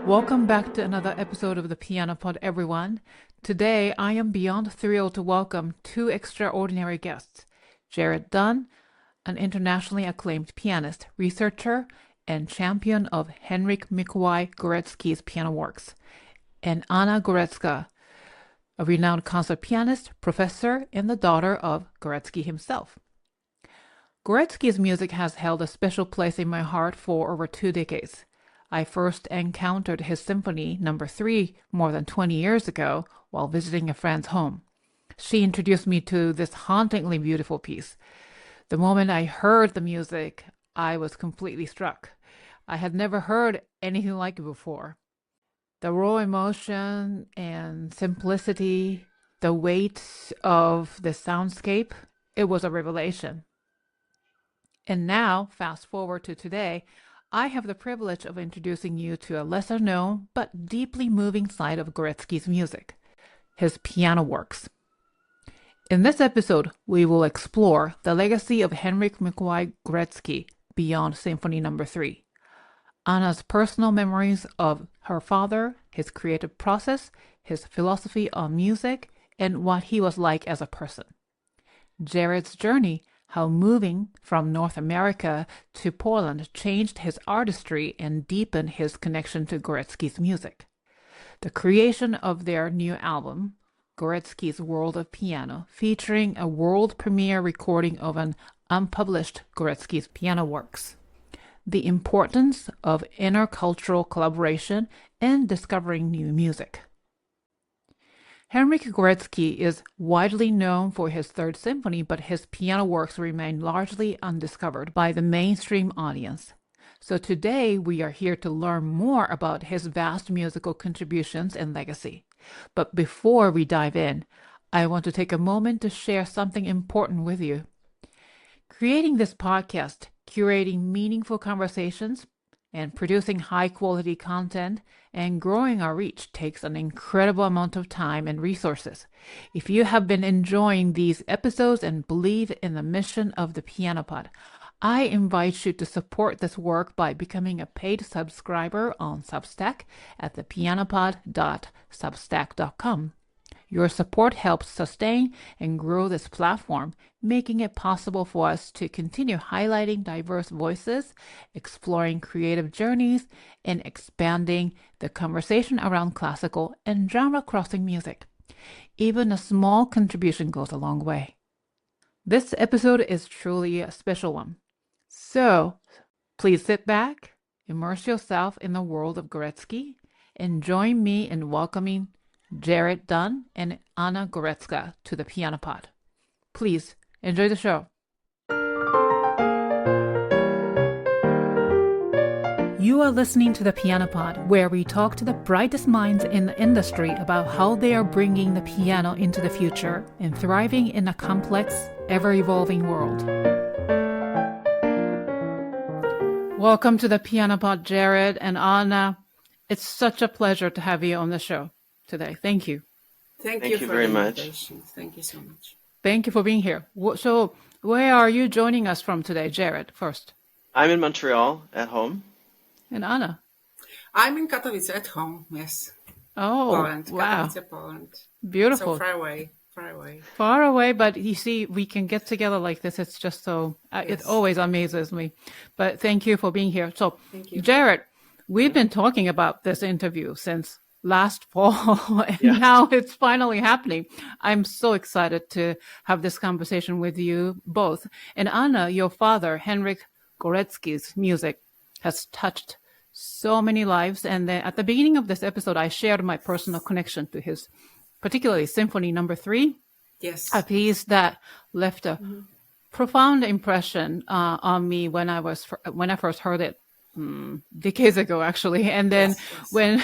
Welcome back to another episode of the Piano Pod, everyone. Today, I am beyond thrilled to welcome two extraordinary guests, Jarred Dunn, an internationally acclaimed pianist, researcher, and champion of Henryk Mikołaj Górecki's piano works, and Anna Górecka, a renowned concert pianist, professor, and the daughter of Górecki himself. Górecki's music has held a special place in my heart for over 2 decades. I first encountered his Symphony No. 3 more than 20 years ago while visiting a friend's home. She introduced me to this hauntingly beautiful piece. The moment I heard the music, I was completely struck. I had never heard anything like it before. The raw emotion and simplicity, the weight of the soundscape, it was a revelation. And now, fast forward to today, I have the privilege of introducing you to a lesser known but deeply moving side of Górecki's music, his piano works. In this episode, we will explore the legacy of Henryk Mikołaj Górecki beyond Symphony No. 3. Anna's personal memories of her father, his creative process, his philosophy on music, and what he was like as a person. Jarred's journey, how moving from North America to Poland changed his artistry and deepened his connection to Górecki's music. The creation of their new album, Górecki's World of Piano, featuring a world premiere recording of an unpublished Górecki's piano works. The importance of intercultural collaboration and discovering new music. Henryk Górecki is widely known for his Third Symphony, but his piano works remain largely undiscovered by the mainstream audience. So today we are here to learn more about his vast musical contributions and legacy. But before we dive in, I want to take a moment to share something important with you. Creating this podcast, curating meaningful conversations, and producing high-quality content and growing our reach takes an incredible amount of time and resources. If you have been enjoying these episodes and believe in the mission of the Piano Pod, I invite you to support this work by becoming a paid subscriber on Substack at thepianopod.substack.com. Your support helps sustain and grow this platform, making it possible for us to continue highlighting diverse voices, exploring creative journeys, and expanding the conversation around classical and genre-crossing music. Even a small contribution goes a long way. This episode is truly a special one. So, please sit back, immerse yourself in the world of Górecki, and join me in welcoming Jarred Dunn and Anna Górecka to the Piano Pod. Please enjoy the show. You are listening to the Piano Pod, where we talk to the brightest minds in the industry about how they are bringing the piano into the future and thriving in a complex, ever-evolving world. Welcome to the Piano Pod, Jarred and Anna. It's such a pleasure to have you on the show today. Thank you. Thank you for very the much. invitation. Thank you so much. Thank you for being here. So, where are you joining us from today, Jarred, first? I'm in Montreal at home. And Anna? I'm in Katowice at home, yes. Oh, Poland, wow. Katowice, Poland. Beautiful. So far away. Far away, but you see, we can get together like this. It's just so, it Yes. always amazes me. But thank you for being here. So, Thank you. Jarred, we've been talking about this interview since last fall, and now it's finally happening. I'm so excited to have this conversation with you both. And Anna, your father, Henryk Górecki's music has touched so many lives. And then at the beginning of this episode, I shared my personal connection to his, particularly Symphony No. 3, Yes. a piece that left a profound impression on me when I first heard it. Decades ago, actually. And then when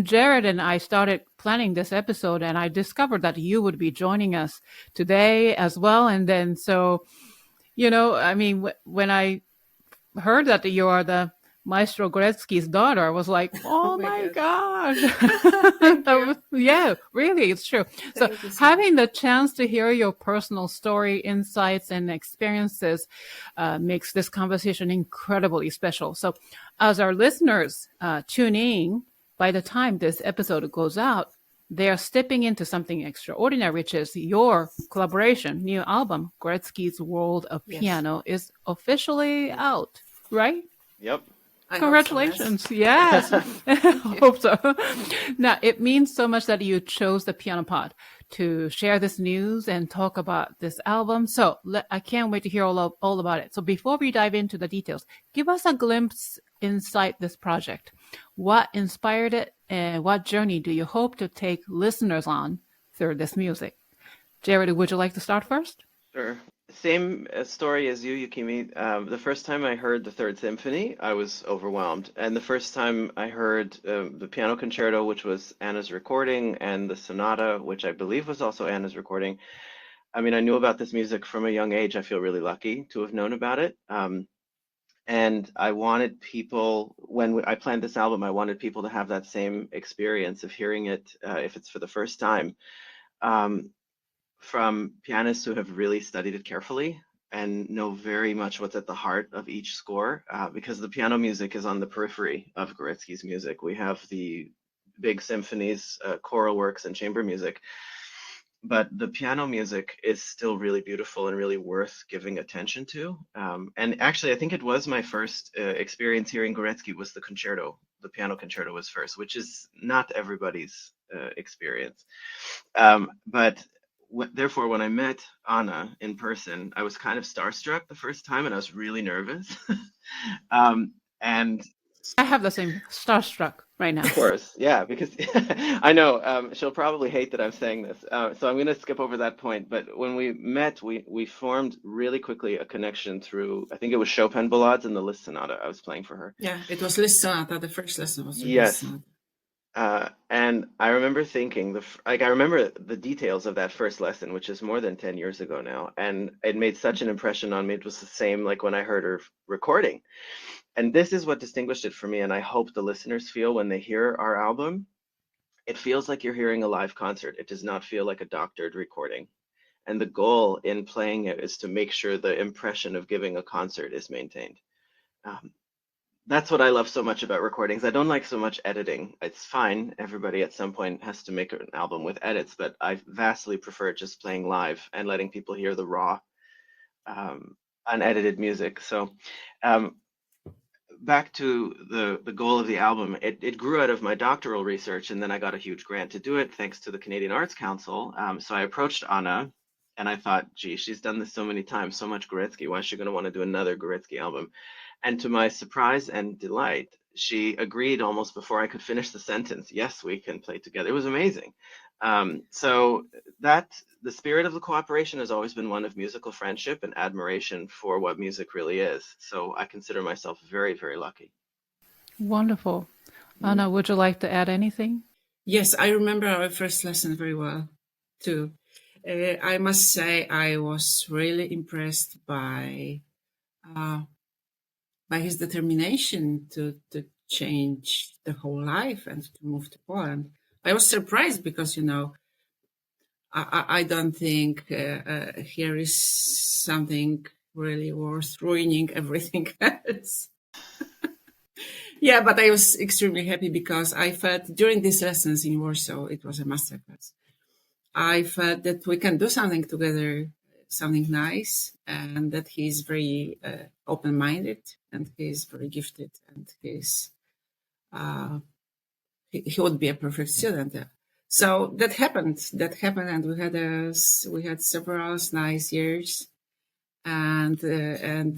Jarred and I started planning this episode, and I discovered that you would be joining us today as well. And then, so, I mean, when I heard that you are the Maestro Górecki's daughter was like, oh my gosh. Yeah, really, it's true. So having the chance to hear your personal story, insights, and experiences makes this conversation incredibly special. So as our listeners tune in, by the time this episode goes out, they are stepping into something extraordinary, which is your collaboration, new album, Górecki's World of Piano, is officially out, right? Yep. Congratulations. Yes. I hope so. Now, it means so much that you chose the Piano Pod to share this news and talk about this album. So I can't wait to hear all about it. So before we dive into the details, give us a glimpse inside this project. What inspired it and what journey do you hope to take listeners on through this music? Jarred, would you like to start first? Sure. Same story as you, Yukimi. The first time I heard the Third Symphony, I was overwhelmed. And the first time I heard the piano concerto, which was Anna's recording, and the sonata, which I believe was also Anna's recording. I mean, I knew about this music from a young age. I feel really lucky to have known about it. And I wanted people, when I planned this album, I wanted people to have that same experience of hearing it, if it's for the first time. From pianists who have really studied it carefully and know very much what's at the heart of each score, because the piano music is on the periphery of Górecki's music. We have the big symphonies, choral works, and chamber music, but the piano music is still really beautiful and really worth giving attention to. And actually, I think it was my first experience hearing Górecki was the concerto. The piano concerto was first, which is not everybody's experience. But therefore, when I met Anna in person, I was kind of starstruck the first time, and I was really nervous. And I have the same starstruck right now. Of course, yeah, because I know she'll probably hate that I'm saying this, so I'm going to skip over that point. But when we met, we formed really quickly a connection through, I think it was Chopin ballades and the Liszt sonata I was playing for her. Yeah, it was Liszt sonata. The first lesson was Yes. Liszt sonata. And I remember thinking, I remember the details of that first lesson, which is more than 10 years ago now, and it made such an impression on me. It was the same like when I heard her recording. And this is what distinguished it for me, and I hope the listeners feel when they hear our album. It feels like you're hearing a live concert. It does not feel like a doctored recording. And the goal in playing it is to make sure the impression of giving a concert is maintained. That's what I love so much about recordings. I don't like so much editing. It's fine. Everybody at some point has to make an album with edits, but I vastly prefer just playing live and letting people hear the raw, unedited music. So back to the goal of the album, it grew out of my doctoral research, and then I got a huge grant to do it thanks to the Canadian Arts Council. So I approached Anna, and I thought, gee, she's done this so many times, so much Górecki. Why is she going to want to do another Górecki album? And to my surprise and delight, she agreed almost before I could finish the sentence. Yes, we can play together. It was amazing. So that the spirit of the cooperation has always been one of musical friendship and admiration for what music really is. So I consider myself very, very lucky. Wonderful. Anna, would you like to add anything? Yes, I remember our first lesson very well, too. I must say I was really impressed by his determination to change the whole life and to move to Poland. I was surprised because, I don't think here is something really worth ruining everything else. Yeah, but I was extremely happy because I felt during these lessons in Warsaw, it was a masterclass. I felt that we can do something together, something nice, and that he's very open-minded, and he's very gifted, and he would be a perfect student. So that happened, and we had several nice years, and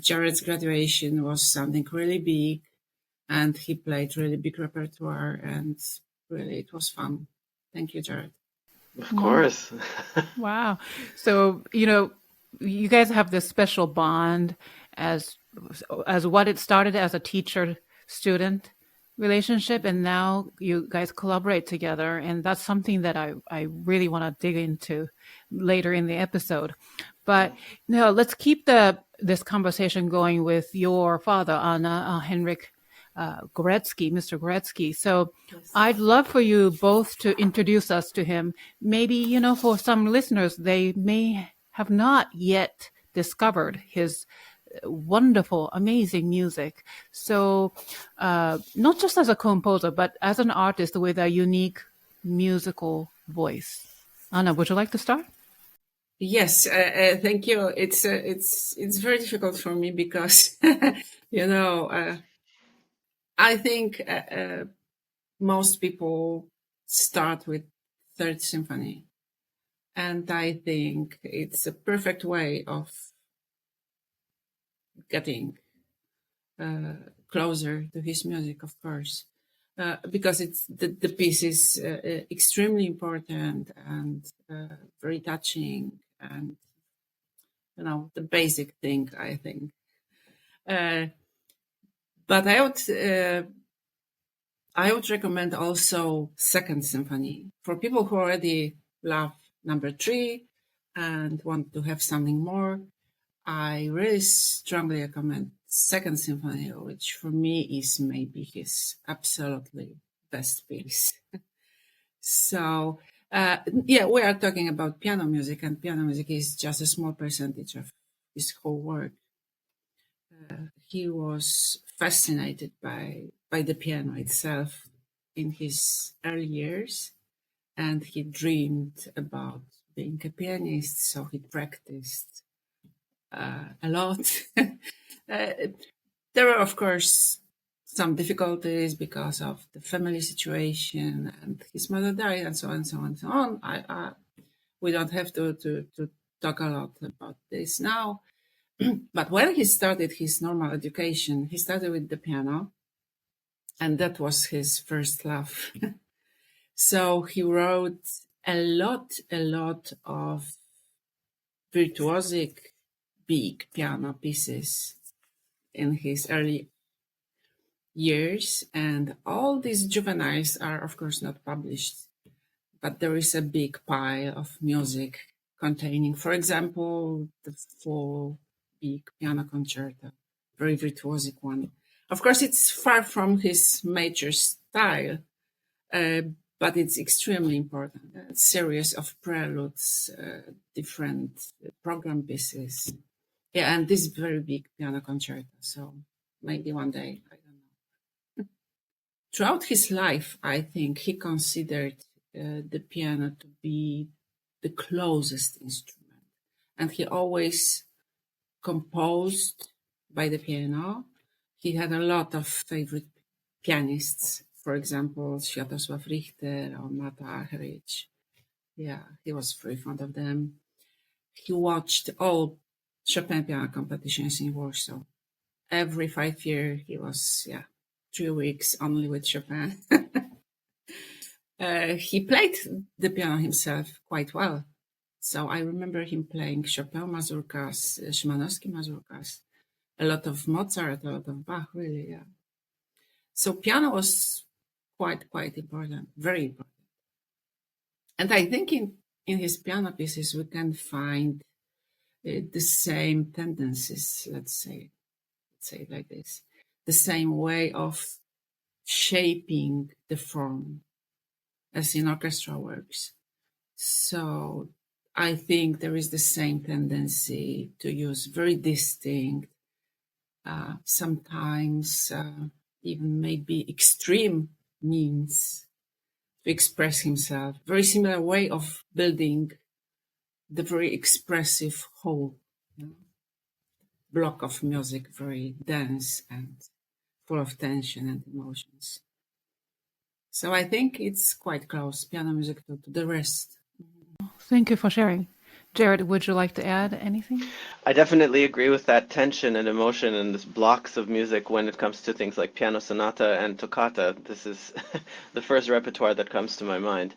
Jarred's graduation was something really big, and he played really big repertoire, and really it was fun. Thank you, Jarred. Of course. Wow. So, you guys have this special bond as what it started as a teacher-student relationship, and now you guys collaborate together, and that's something that I really want to dig into later in the episode. But let's keep this conversation going with your father, Anna, Henryk Górecki, Mr. Górecki. So Yes. I'd love for you both to introduce us to him. Maybe, for some listeners, they may have not yet discovered his wonderful, amazing music. So not just as a composer, but as an artist with a unique musical voice. Anna, would you like to start? Yes, thank you. It's very difficult for me because I think most people start with Third Symphony, and I think it's a perfect way of getting closer to his music, of course, because it's the piece is extremely important and very touching, and the basic thing, I think. But I would recommend also Second Symphony for people who already love number 3 and want to have something more. I really strongly recommend Second Symphony, which for me is maybe his absolutely best piece. So, we are talking about piano music, and piano music is just a small percentage of his whole work. He was fascinated by the piano itself in his early years, and he dreamed about being a pianist, so he practiced a lot. There are, of course, some difficulties because of the family situation, and his mother died, and so on, and so on, and so on. We don't have to talk a lot about this now. But when he started his normal education, he started with the piano, and that was his first love. So he wrote a lot of virtuosic, big piano pieces in his early years, and all these juveniles are, of course, not published, but there is a big pile of music containing, for example, the 4 big piano concerto, very virtuosic one. Of course, it's far from his major style, but it's extremely important. A series of preludes, different program pieces. Yeah, and this very big piano concerto. So maybe one day, I don't know. Throughout his life, I think he considered the piano to be the closest instrument. And he always composed by the piano. He had a lot of favorite pianists, for example, Światosław Richter or Marta Argerich. Yeah, he was very fond of them. He watched all Chopin piano competitions in Warsaw. Every 5 years, he was, 3 weeks only with Chopin. He played the piano himself quite well. So I remember him playing Chopin mazurkas, Szymanowski mazurkas, a lot of Mozart, a lot of Bach, really, yeah. So piano was quite important, very important. And I think in his piano pieces, we can find the same tendencies, let's say it like this, the same way of shaping the form as in orchestral works. So I think there is the same tendency to use very distinct, sometimes even maybe extreme means to express himself. Very similar way of building the very expressive whole block of music, very dense and full of tension and emotions. So I think it's quite close, piano music, to the rest. Thank you for sharing. Jarred, would you like to add anything? I definitely agree with that tension and emotion and this blocks of music when it comes to things like piano sonata and toccata. This is the first repertoire that comes to my mind.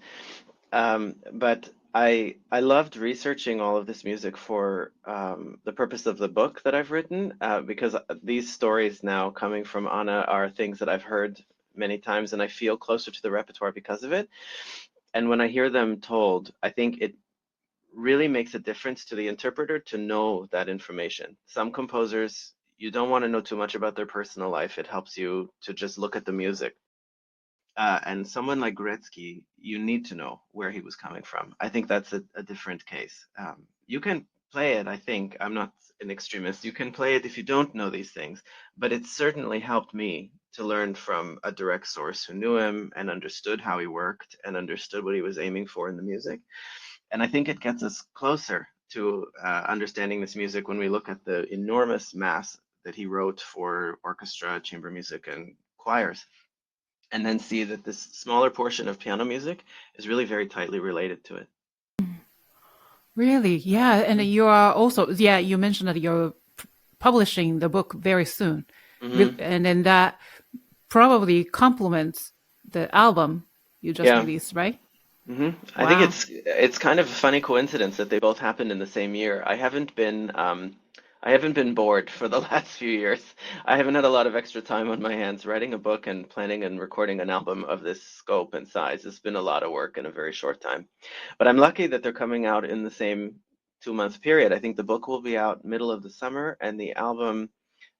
But I loved researching all of this music for the purpose of the book that I've written, because these stories now coming from Anna are things that I've heard many times, and I feel closer to the repertoire because of it. And when I hear them told, I think it really makes a difference to the interpreter to know that information. Some composers, You don't want to know too much about their personal life. It helps you to just look at the music. And someone like Górecki, you need to know where he was coming from. I think that's a different case. You can play it, I think. I'm not an extremist. You can play it if you don't know these things, but it certainly helped me to learn from a direct source who knew him and understood how he worked and understood what he was aiming for in the music. And I think it gets us closer to understanding this music when we look at the enormous mass that he wrote for orchestra, chamber music, and choirs, and then see that this smaller portion of piano music is really very tightly related to it. Really? Yeah. And you are also, yeah, you mentioned that you're publishing the book very soon. And then that probably complements the album you just released, right? I think it's kind of a funny coincidence that they both happened in the same year. I haven't been bored for the last few years. I haven't had a lot of extra time on my hands. Writing a book and planning and recording an album of this scope and size has been a lot of work in a very short time. But I'm lucky that they're coming out in the same 2-month period. I think the book will be out middle of the summer, and the album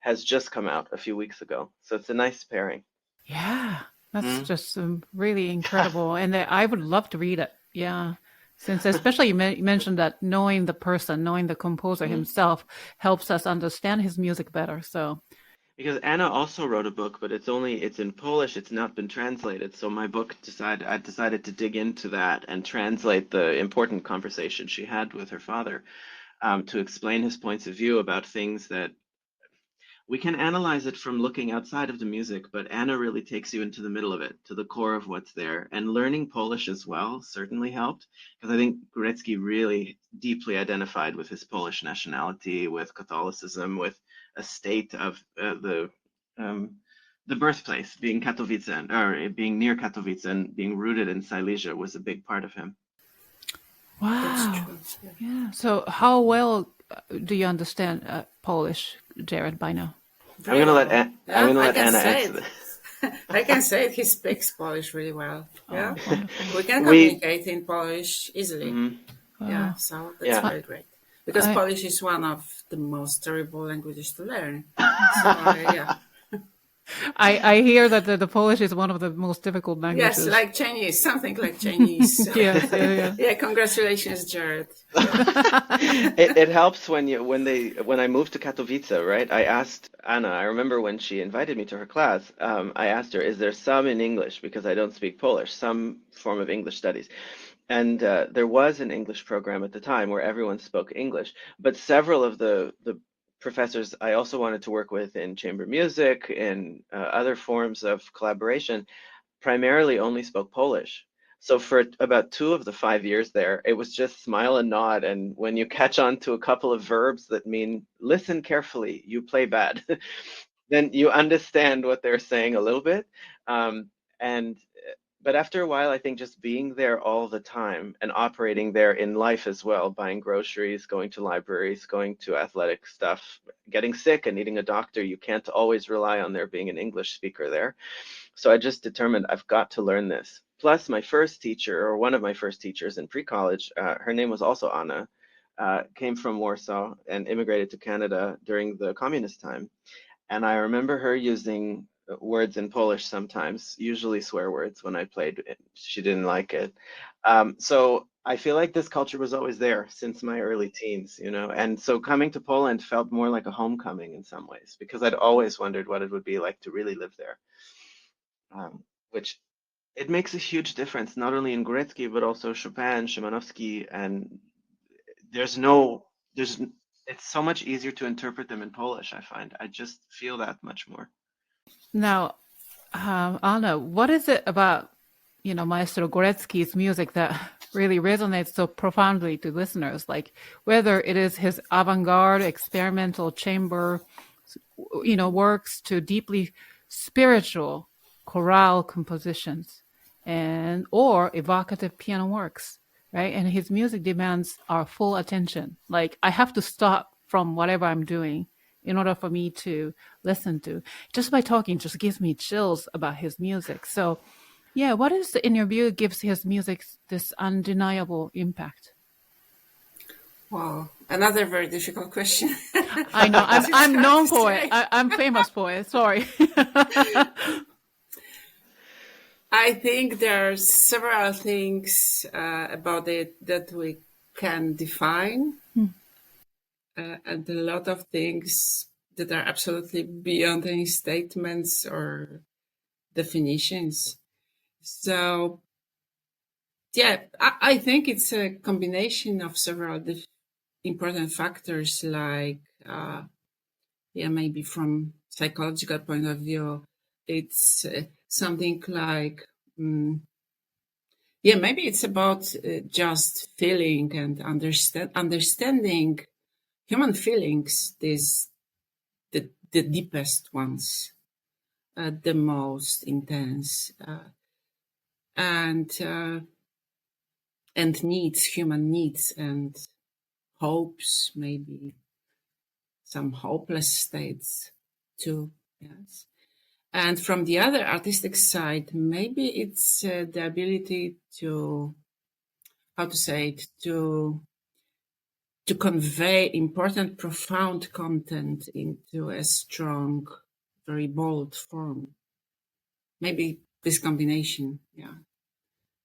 has just come out a few weeks ago. So it's a nice pairing. Yeah, that's just really incredible. And I would love to read it. Yeah. Since especially you mentioned that knowing the person, knowing the composer himself helps us understand his music better. So because Anna also wrote a book, but it's in Polish. It's not been translated. So my book I decided to dig into that and translate the important conversation she had with her father, to explain his points of view about things that we can analyze it from looking outside of the music, but Anna really takes you into the middle of it, to the core of what's there. And learning Polish as well certainly helped, because I think Górecki really deeply identified with his Polish nationality, with Catholicism, with a state of the birthplace, being Katowice, or being near Katowice and being rooted in Silesia was a big part of him. Wow. That's true. Yeah. So how well do you understand Polish, Jarred, by now? I'm gonna let Anna answer. I can say it. He speaks Polish really well. Yeah, we can We- communicate in Polish easily. Yeah, so that's Yeah. very great. Because Polish is one of the most terrible languages to learn. So, yeah. I hear that the Polish is one of the most difficult languages. Yes, like Chinese, something like Chinese. Yes, yeah. Yeah, congratulations, Jarred. It helps when I moved to Katowice, right? I asked Anna, I remember when she invited me to her class, I asked her, is there some in English, because I don't speak Polish, some form of English studies? And there was an English program at the time where everyone spoke English, but several of the professors I also wanted to work with in chamber music, in other forms of collaboration, primarily only spoke Polish. So for about 2 of the 5 years there, it was just smile and nod. And when you catch on to a couple of verbs that mean listen carefully, you play bad, then you understand what they're saying a little bit. But after a while, I think just being there all the time and operating there in life as well, buying groceries, going to libraries, going to athletic stuff, getting sick and needing a doctor, you can't always rely on there being an English speaker there. So I just determined I've got to learn this. Plus, my first teacher, or one of my first teachers in pre-college, her name was also Anna, came from Warsaw and immigrated to Canada during the communist time. And I remember her using words in Polish sometimes, usually swear words when I played. She didn't like it. So I feel like this culture was always there since my early teens, and so coming to Poland felt more like a homecoming in some ways, because I'd always wondered what it would be like to really live there, which it makes a huge difference, not only in Górecki, but also Chopin, Szymanowski, and it's so much easier to interpret them in Polish, I find. I just feel that much more. Now, Anna, what is it about, Maestro Górecki's music that really resonates so profoundly to listeners? Like whether it is his avant-garde, experimental chamber, works to deeply spiritual chorale compositions or evocative piano works, right? And his music demands our full attention. Like I have to stop from whatever I'm doing in order for me to listen to. Just by talking just gives me chills about his music. So yeah, what is, in your view, gives his music this undeniable impact? Wow, another very difficult question. I know. Because it's I'm hard known to for say. it. I'm famous for it. Sorry. I think there are several things about it that we can define, and a lot of things that are absolutely beyond any statements or definitions. So, yeah, I think it's a combination of several important factors, like, maybe from psychological point of view, it's something like, maybe it's about just feeling and understanding human feelings, the deepest ones, the most intense, and needs, human needs and hopes, maybe some hopeless states too. Yes. And from the other artistic side, maybe it's the ability to, how to say it, to convey important, profound content into a strong, very bold form. Maybe this combination,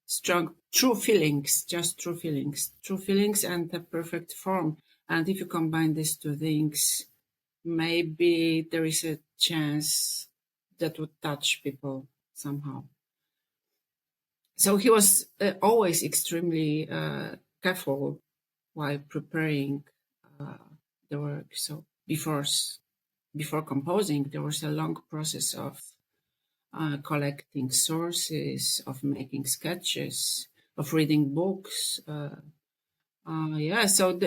strong, true feelings, just true feelings and a perfect form. And if you combine these two things, maybe there is a chance that would touch people somehow. So he was always extremely careful while preparing the work. So before composing, there was a long process of collecting sources, of making sketches, of reading books. So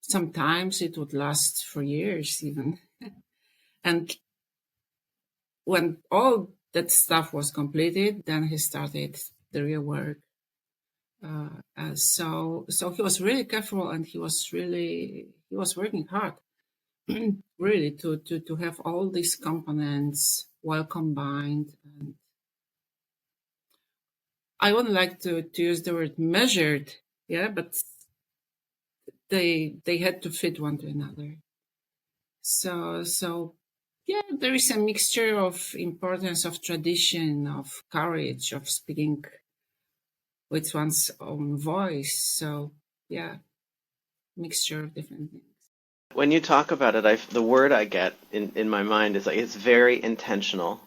sometimes it would last for years even. And when all that stuff was completed, then he started the real work. So he was really careful, and he was working hard, really, to have all these components well combined. And I wouldn't like to use the word measured, but they had to fit one to another. So there is a mixture of importance of tradition, of courage, of speaking with one's own voice. So mixture of different things. When you talk about it, the word I get in my mind is like it's very intentional.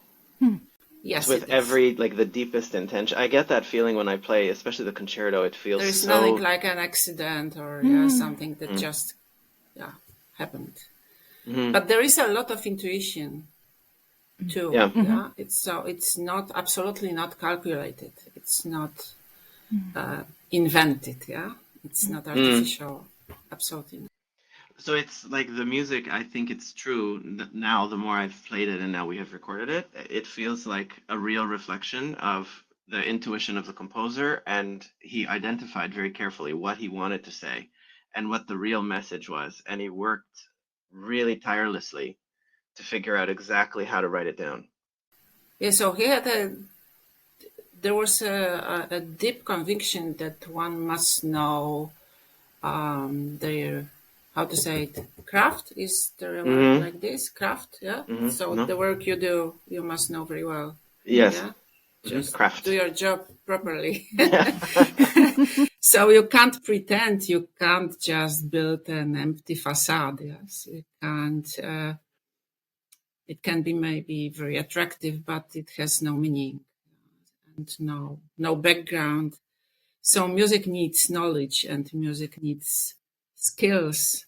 Yes, with every, like, the deepest intention. I get that feeling when I play, especially the concerto. It feels there's so... nothing like an accident or something that just happened. But there is a lot of intuition too. It's not absolutely not calculated. It's not invented. It's not artificial. Absolutely not. So it's like the music, I think it's true now, the more I've played it and now we have recorded it, it feels like a real reflection of the intuition of the composer, and he identified very carefully what he wanted to say and what the real message was, and he worked really tirelessly to figure out exactly how to write it down. Yeah, so there was a deep conviction that one must know their, how to say it, craft is the word like this, craft, So the work you do, you must know very well. Yes. Just craft. do your job properly. So you can't pretend, you can't just build an empty facade. Yes, you can't. It can be maybe very attractive, but it has no meaning and no background. So music needs knowledge, and music needs skills,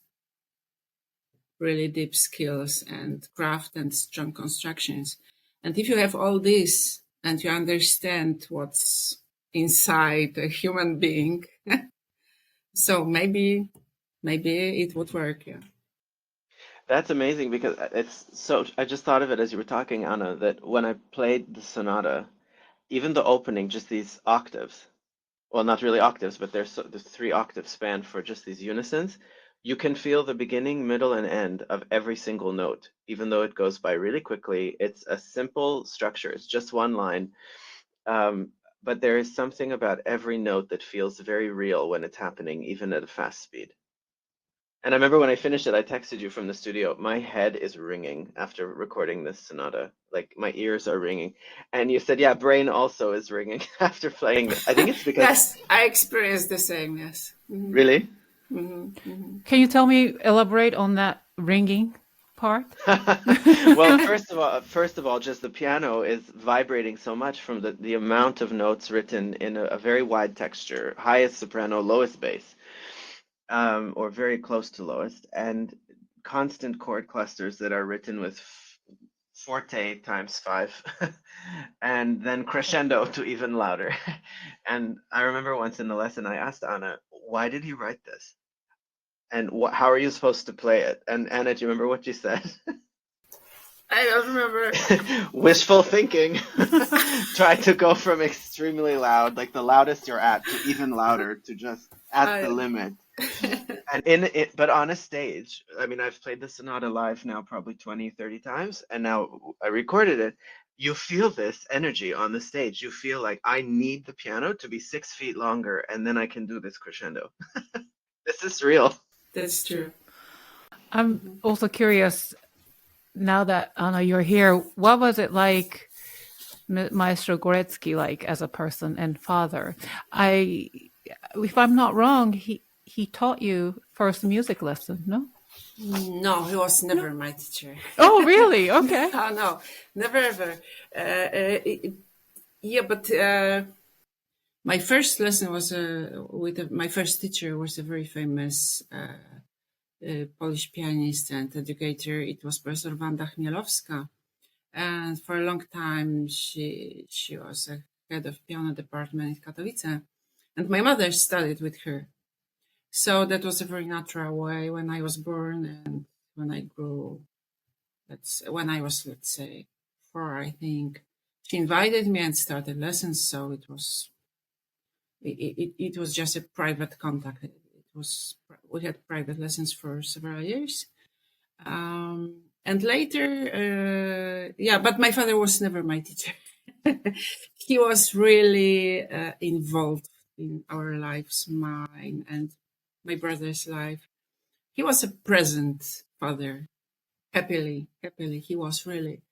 really deep skills and craft and strong constructions. And if you have all this and you understand what's inside a human being, so maybe it would work. That's amazing, because it's so, I just thought of it as you were talking, Anna, that when I played the sonata, even the opening, just these octaves, well, not really octaves, but there's 3 octave span for just these unisons, you can feel the beginning, middle, and end of every single note, even though it goes by really quickly. It's a simple structure. It's just one line. But there is something about every note that feels very real when it's happening, even at a fast speed. And I remember when I finished it, I texted you from the studio. My head is ringing after recording this sonata. Like my ears are ringing. And you said, yeah, brain also is ringing after playing it. I think it's because, Yes, I experienced the same. Yes. really? Can you elaborate on that ringing part? Well, first of all, just the piano is vibrating so much from the amount of notes written in a very wide texture, highest soprano, lowest bass, or very close to lowest, and constant chord clusters that are written with forte times five, and then crescendo to even louder. And I remember once in the lesson, I asked Anna, why did he write this? And how are you supposed to play it? And Anna, do you remember what you said? I don't remember. Wishful thinking. Try to go from extremely loud, like the loudest you're at, to even louder, to just at the limit. And but on a stage, I mean, I've played the sonata live now probably 20, 30 times, and now I recorded it. You feel this energy on the stage. You feel like I need the piano to be 6 feet longer, and then I can do this crescendo. This is real. That's true. I'm also curious, now that Anna, you're here, what was it like, Maestro Górecki, like as a person and father? If I'm not wrong, he taught you first music lesson, no? No, he was never my teacher. Oh, really? Okay. Oh, no, never ever. Yeah, but my first lesson was with my first teacher was a very famous Polish pianist and educator. It was Professor Wanda Chmielowska, and for a long time she was a head of piano department in Katowice, and my mother studied with her. So that was a very natural way when I was born and when I grew. When I was, let's say, 4, I think. She invited me and started lessons. So it was just a private contact. We had private lessons for several years. And later, but my father was never my teacher. He was really involved in our lives, mine and my brother's life. He was a present father. Happily, he was really.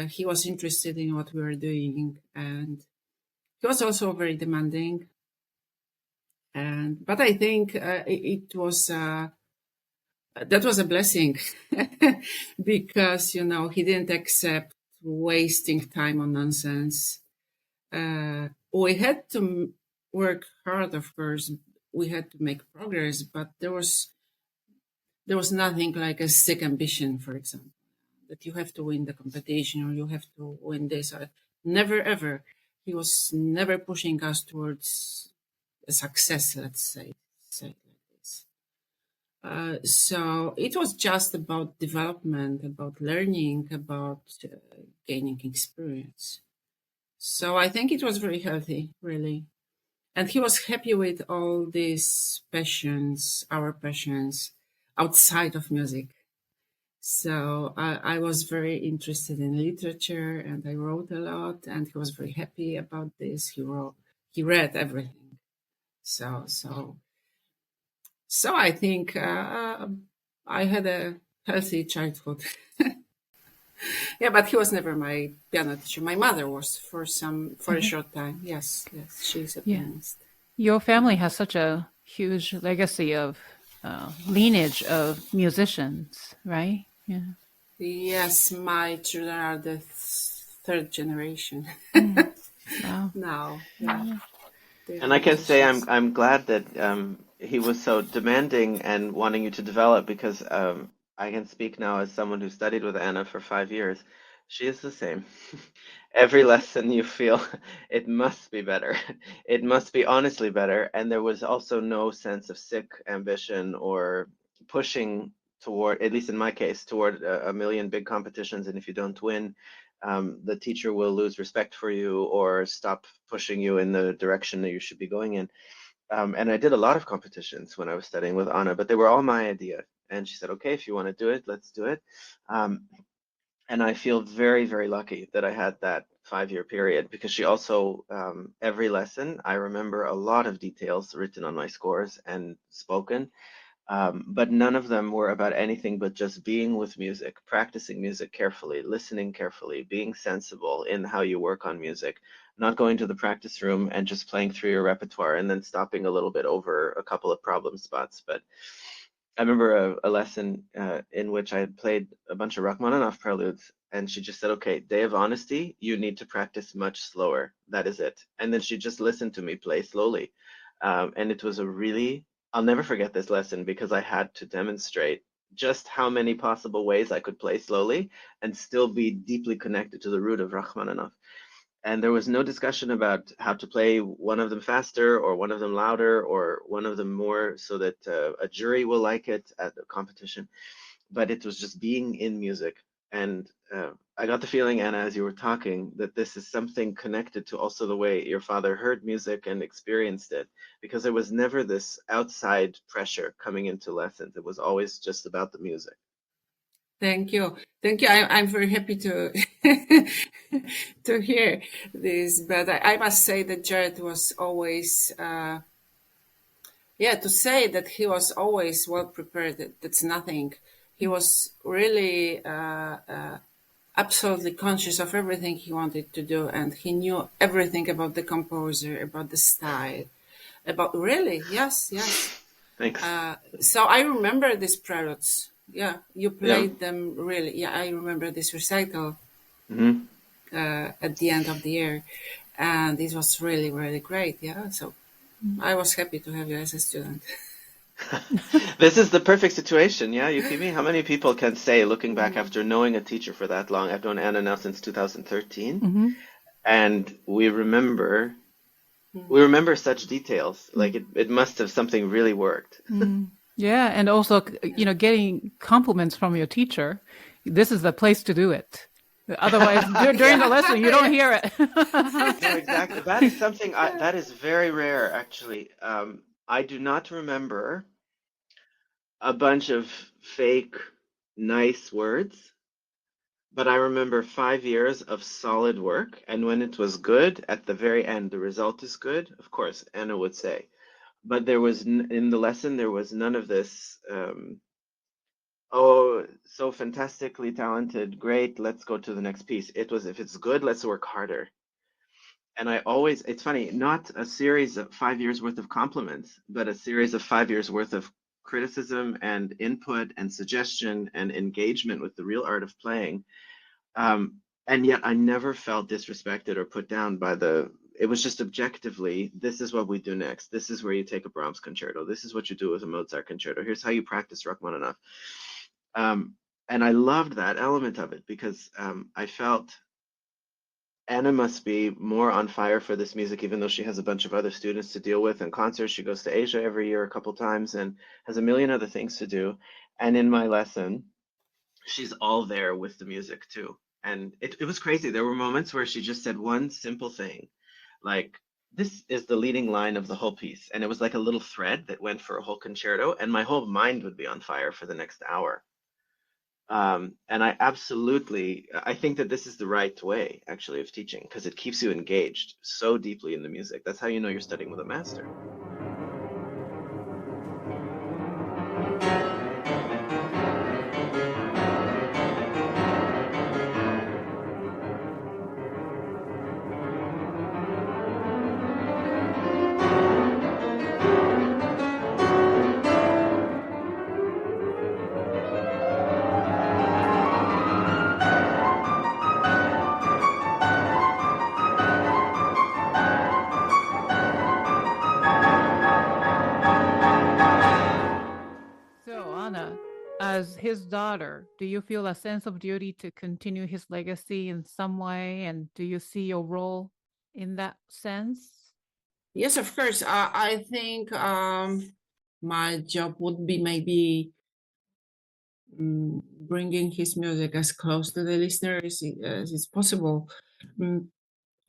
He was interested in what we were doing, and he was also very demanding. But I think it was that was a blessing because he didn't accept wasting time on nonsense. We had to work hard, of course. We had to make progress, but there was nothing like a sick ambition, for example, that you have to win the competition or you have to win this. Never ever. He was never pushing us towards a success, let's say like this. So it was just about development, about learning, about gaining experience. So I think it was very healthy, really. And he was happy with all these passions, our passions, outside of music. So I was very interested in literature and I wrote a lot, and he was very happy about this. He read everything. So I think I had a healthy childhood. Yeah, but he was never my piano teacher. My mother was for a short time. Yes, she's a pianist. Your family has such a huge legacy of lineage of musicians, right? Yeah. Yes, my children are the third generation. Wow. Now, yeah. And I can say I'm glad that he was so demanding and wanting you to develop, because I can speak now as someone who studied with Anna for 5 years. She is the same. Every lesson you feel it must be better. It must be honestly better. And there was also no sense of sick ambition or pushing toward, at least in my case, toward a million big competitions. And if you don't win, the teacher will lose respect for you or stop pushing you in the direction that you should be going in. And I did a lot of competitions when I was studying with Anna, but they were all my idea. And she said, okay, if you want to do it, let's do it. And I feel very, very lucky that I had that 5-year period, because she also, every lesson, I remember a lot of details written on my scores and spoken. But none of them were about anything but just being with music, practicing music carefully, listening carefully, being sensible in how you work on music, not going to the practice room and just playing through your repertoire and then stopping a little bit over a couple of problem spots. But I remember a lesson in which I had played a bunch of Rachmaninoff preludes, and she just said, "Okay, day of honesty, you need to practice much slower. That is it." And then she just listened to me play slowly. And it was a really, I'll never forget this lesson because I had to demonstrate just how many possible ways I could play slowly and still be deeply connected to the root of Rachmaninoff. And there was no discussion about how to play one of them faster or one of them louder or one of them more so that a jury will like it at the competition. But it was just being in music. And I got the feeling, Anna, as you were talking, that this is something connected to also the way your father heard music and experienced it, because there was never this outside pressure coming into lessons. It was always just about the music. Thank you. Thank you. I'm very happy to to hear this, but I must say that Jarred was always, to say that he was always well prepared, that's nothing. He was really absolutely conscious of everything he wanted to do, and he knew everything about the composer, about the style, about really, yes. Thanks. So I remember these preludes. Yeah, you played them really. Yeah, I remember this recital at the end of the year, and this was really, really great. Yeah, so I was happy to have you as a student. This is the perfect situation, yeah, Yukimi? How many people can say, looking back after knowing a teacher for that long, I've known Anna now since 2013, and we remember such details. Like it must have something really worked. Yeah, and also, getting compliments from your teacher. This is the place to do it. Otherwise, during the lesson, you don't hear it. No, exactly. That is something that is very rare, actually. I do not remember a bunch of fake, nice words, but I remember 5 years of solid work. And when it was good, at the very end, the result is good, of course, Anna would say. But there was, in the lesson, there was none of this, oh, so fantastically talented, great, let's go to the next piece. It was, if it's good, let's work harder. And I always, it's funny, not a series of 5 years worth of compliments, but a series of 5 years worth of criticism and input and suggestion and engagement with the real art of playing. And yet I never felt disrespected or put down by it was just objectively, this is what we do next. This is where you take a Brahms concerto. This is what you do with a Mozart concerto. Here's how you practice Rachmaninoff. And I loved that element of it because I felt Anna must be more on fire for this music, even though she has a bunch of other students to deal with and concerts. She goes to Asia every year a couple times and has a million other things to do. And in my lesson, she's all there with the music too. And it was crazy. There were moments where she just said one simple thing, like, this is the leading line of the whole piece. And it was like a little thread that went for a whole concerto, and my whole mind would be on fire for the next hour. And I think that this is the right way, actually, of teaching, because it keeps you engaged so deeply in the music. That's how you know you're studying with a master. So, Anna, as his daughter, do you feel a sense of duty to continue his legacy in some way? And do you see your role in that sense? Yes, of course. I think my job would be maybe bringing his music as close to the listener as is possible.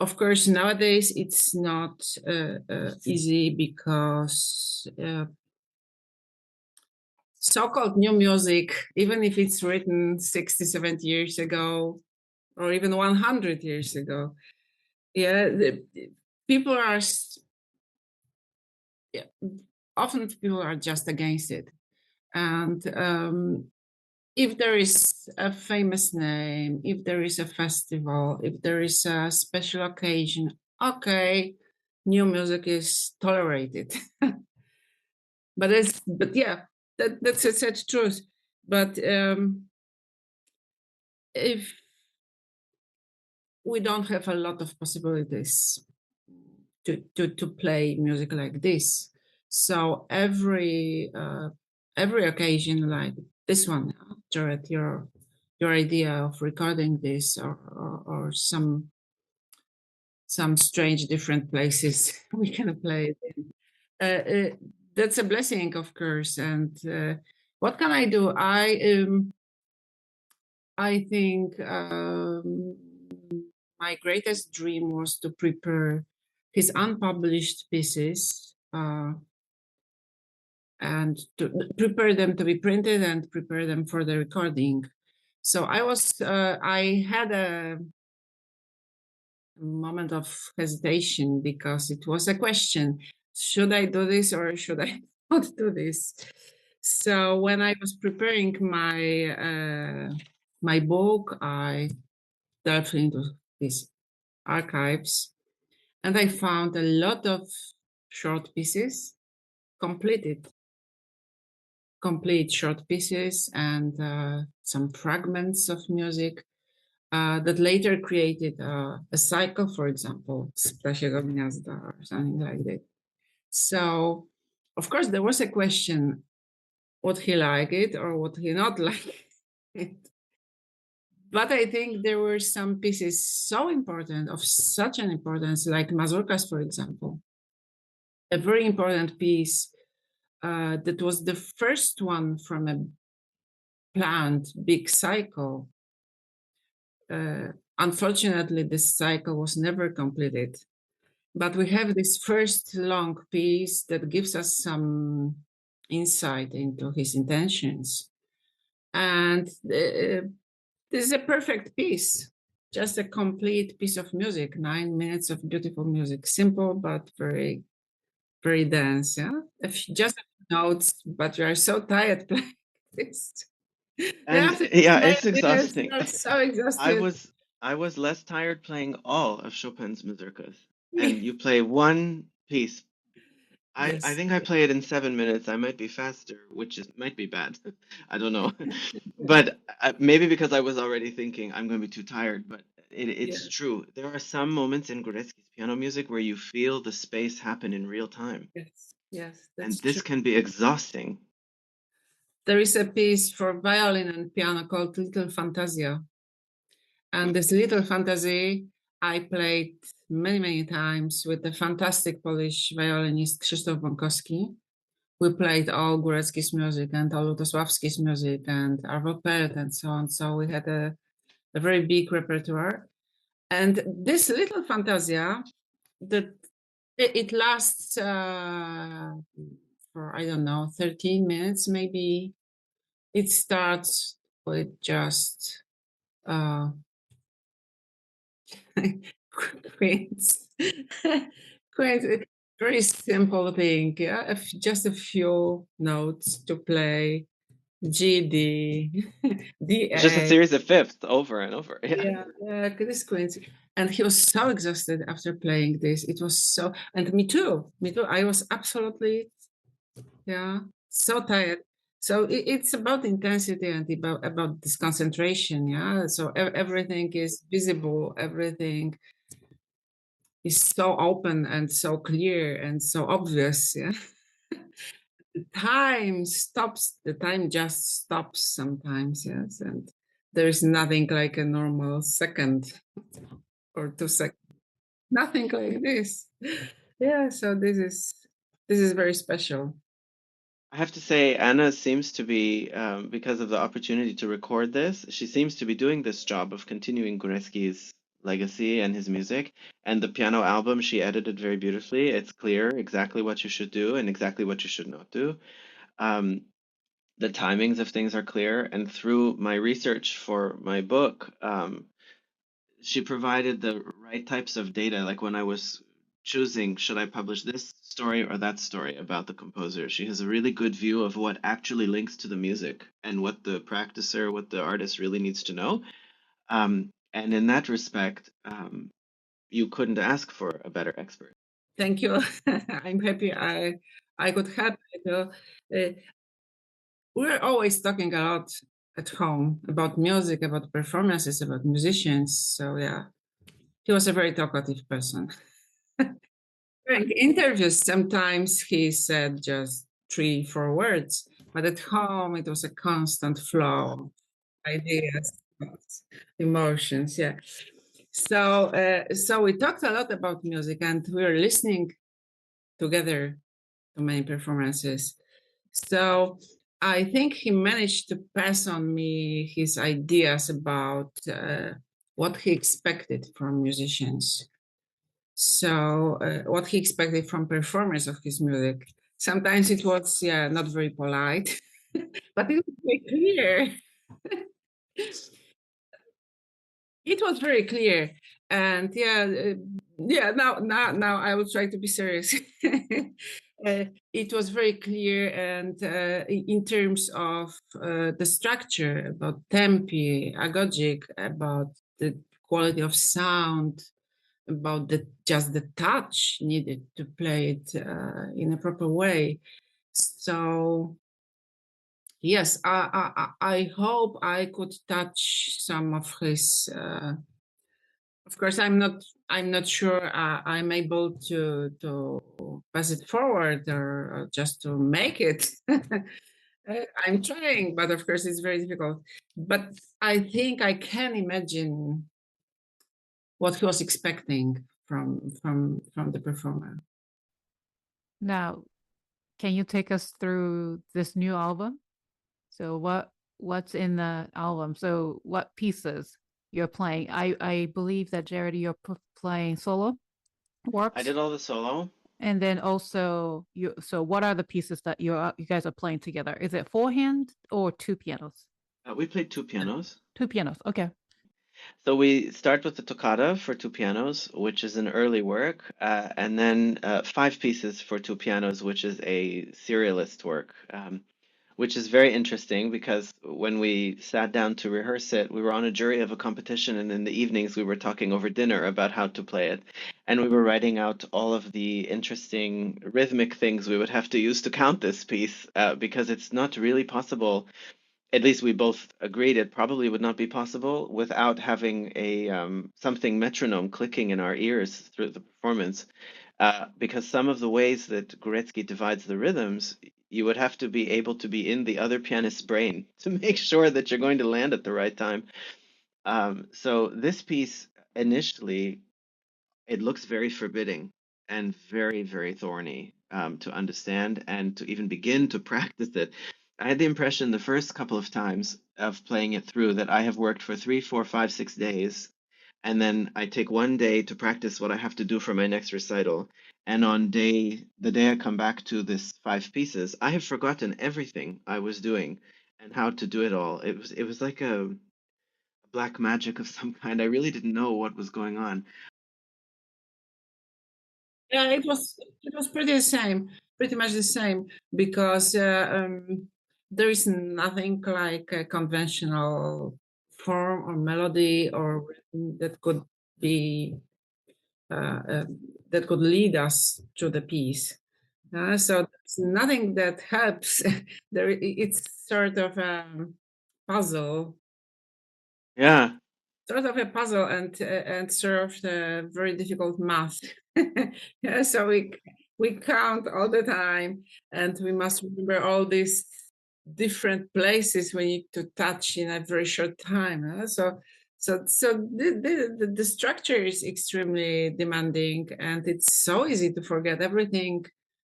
Of course, nowadays it's not easy because so-called new music, even if it's written 60, 70 years ago, or even 100 years ago, people are often just against it. And if there is a famous name, if there is a festival, if there is a special occasion, okay, new music is tolerated. But yeah, that's a sad truth. But if we don't have a lot of possibilities to play music like this, so every occasion like this one, Jarred, your idea of recording this, or some strange different places we can play it in. That's a blessing, of course. And what can I do? I think my greatest dream was to prepare his unpublished pieces and to prepare them to be printed and prepare them for the recording. So I had a moment of hesitation because it was a question: should I do this or should I not do this? So when I was preparing my book, I delved into these archives, and I found a lot of short pieces, complete short pieces, and some fragments of music that later created a cycle, for example, z Ptasiego Gniazda or something like that. So, of course, there was a question: would he like it or would he not like it? But I think there were some pieces so important, of such an importance, like Mazurkas, for example, a very important piece that was the first one from a planned big cycle. Unfortunately, this cycle was never completed. But we have this first long piece that gives us some insight into his intentions. And this is a perfect piece, just a complete piece of music, 9 minutes of beautiful music, simple but very, very dense. Yeah, just a few notes, but you are so tired playing this. And After yeah, 9 it's minutes, exhausting. you're so I exhausted. was I was less tired playing all of Chopin's mazurkas, and you play one piece. I Yes. think I play it in 7 minutes. I might be faster, which is might be bad. I don't know, but maybe because I was already thinking I'm going to be too tired. But Yeah. it's true. There are some moments in Górecki's piano music where you feel the space happen in real time, Yes. Yes, and that's this true. can be exhausting. There is a piece for violin and piano called Little Fantasia. And this Little Fantasy I played many, many times with the fantastic Polish violinist Krzysztof Bąkowski. We played all Górecki's music and all Lutosławski's music and Arvo Pärt and so on. So we had a very big repertoire. And this Little Fantasia, that it lasts for, I don't know, 13 minutes maybe. It starts with just quaint, quaint, very simple thing. Yeah, just a few notes to play. G D D It's just a A. series of fifths over and over. Yeah. Yeah, this quaint. And he was so exhausted after playing this. It was so, and me too. Me too. I was absolutely, yeah, so tired. So it's about intensity and about this concentration. Yeah. So everything is visible. Everything is so open and so clear and so obvious. Yeah. The time stops. The time just stops sometimes. Yes. And there is nothing like a normal second or 2 seconds. Nothing like this. Yeah. So this is very special. I have to say, Anna seems to be, because of the opportunity to record this, she seems to be doing this job of continuing Górecki's legacy and his music. And the piano album she edited very beautifully. It's clear exactly what you should do and exactly what you should not do. Um, the timings of things are clear. And through my research for my book, she provided the right types of data. Like when I was choosing, should I publish this story or that story about the composer. She has a really good view of what actually links to the music and what the practicer, what the artist really needs to know. And in that respect, you couldn't ask for a better expert. Thank you. I'm happy I could help. We're always talking a lot at home about music, about performances, about musicians. So yeah, he was a very talkative person. During interviews, sometimes he said just 3-4 words, but at home it was a constant flow of ideas, thoughts, emotions. Yeah. So we talked a lot about music, and we were listening together to many performances. So I think he managed to pass on me his ideas about what he expected from musicians. So what he expected from performers of his music. Sometimes it was, not very polite, but it was very clear. It was very clear, and now I will try to be serious. It was very clear, and in terms of the structure, about tempi, agogic, about the quality of sound, about just the touch needed to play it in a proper way. So yes, I hope I could touch some of his. Of course, I'm not sure I'm able to pass it forward or just to make it. I'm trying, but of course it's very difficult. But I think I can imagine what he was expecting from the performer. Now, can you take us through this new album? So what's in the album? So what pieces you're playing? I believe that Jarred, you're playing solo works. I did all the solo. And then also so what are the pieces that you guys are playing together? Is it 4-hand or 2 pianos? We played 2 pianos. 2 pianos, okay. So we start with the toccata for 2 pianos, which is an early work, and then 5 pieces for 2 pianos, which is a serialist work, which is very interesting because when we sat down to rehearse it, we were on a jury of a competition, and in the evenings we were talking over dinner about how to play it. And we were writing out all of the interesting rhythmic things we would have to use to count this piece, because it's not really possible. At least we both agreed it probably would not be possible without having a something metronome clicking in our ears through the performance. Because some of the ways that Górecki divides the rhythms, you would have to be able to be in the other pianist's brain to make sure that you're going to land at the right time. So this piece initially, it looks very forbidding and very, very thorny to understand and to even begin to practice it. I had the impression the first couple of times of playing it through that I have worked for 3, 4, 5, 6 days, and then I take one day to practice what I have to do for my next recital. And on the day I come back to this 5 pieces, I have forgotten everything I was doing and how to do it all. It was like a black magic of some kind. I really didn't know what was going on. Yeah, it was pretty much the same, because there is nothing like a conventional form or melody or rhythm that could be that could lead us to the piece. So there's nothing that helps. It's sort of a puzzle. Yeah. Sort of a puzzle, and sort of very difficult math. Yeah, so we count all the time, and we must remember all these different places we need to touch in a very short time. So the structure is extremely demanding, and it's so easy to forget everything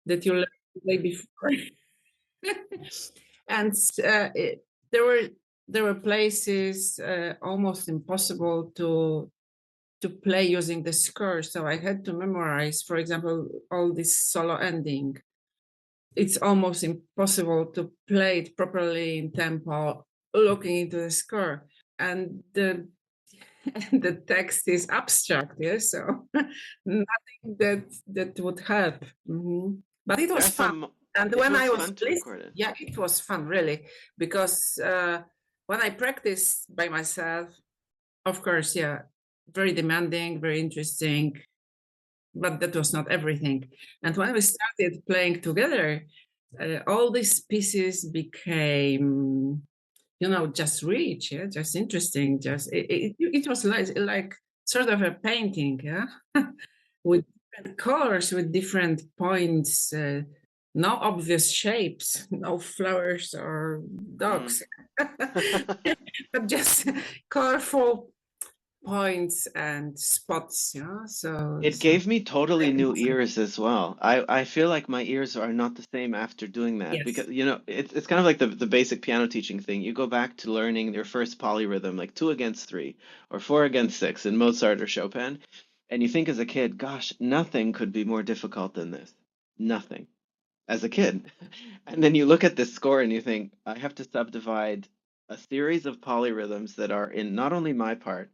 that you learned the day before. And there were places almost impossible to play using the score. So I had to memorize, for example, all this solo ending. It's almost impossible to play it properly in tempo, looking into the score. And and the text is abstract, yeah, so nothing that would help. But it was fun. And It when I was was fun to record it. yeah, it was fun, really, because when I practiced by myself, of course, yeah, very demanding, very interesting, but that was not everything. And when we started playing together, all these pieces became, just rich, yeah, just interesting. Just it was like sort of a painting, yeah, with different colors, with different points, no obvious shapes, no flowers or dogs, but just colorful points and spots, yeah. So It gave me totally new ears as well. I feel like my ears are not the same after doing that yes, because it's kind of like the basic piano teaching thing. You go back to learning your first polyrhythm, like 2 against 3 or 4 against 6 in Mozart or Chopin, and you think as a kid, gosh, nothing could be more difficult than this. Nothing as a kid. And then you look at this score and you think, I have to subdivide a series of polyrhythms that are in not only my part,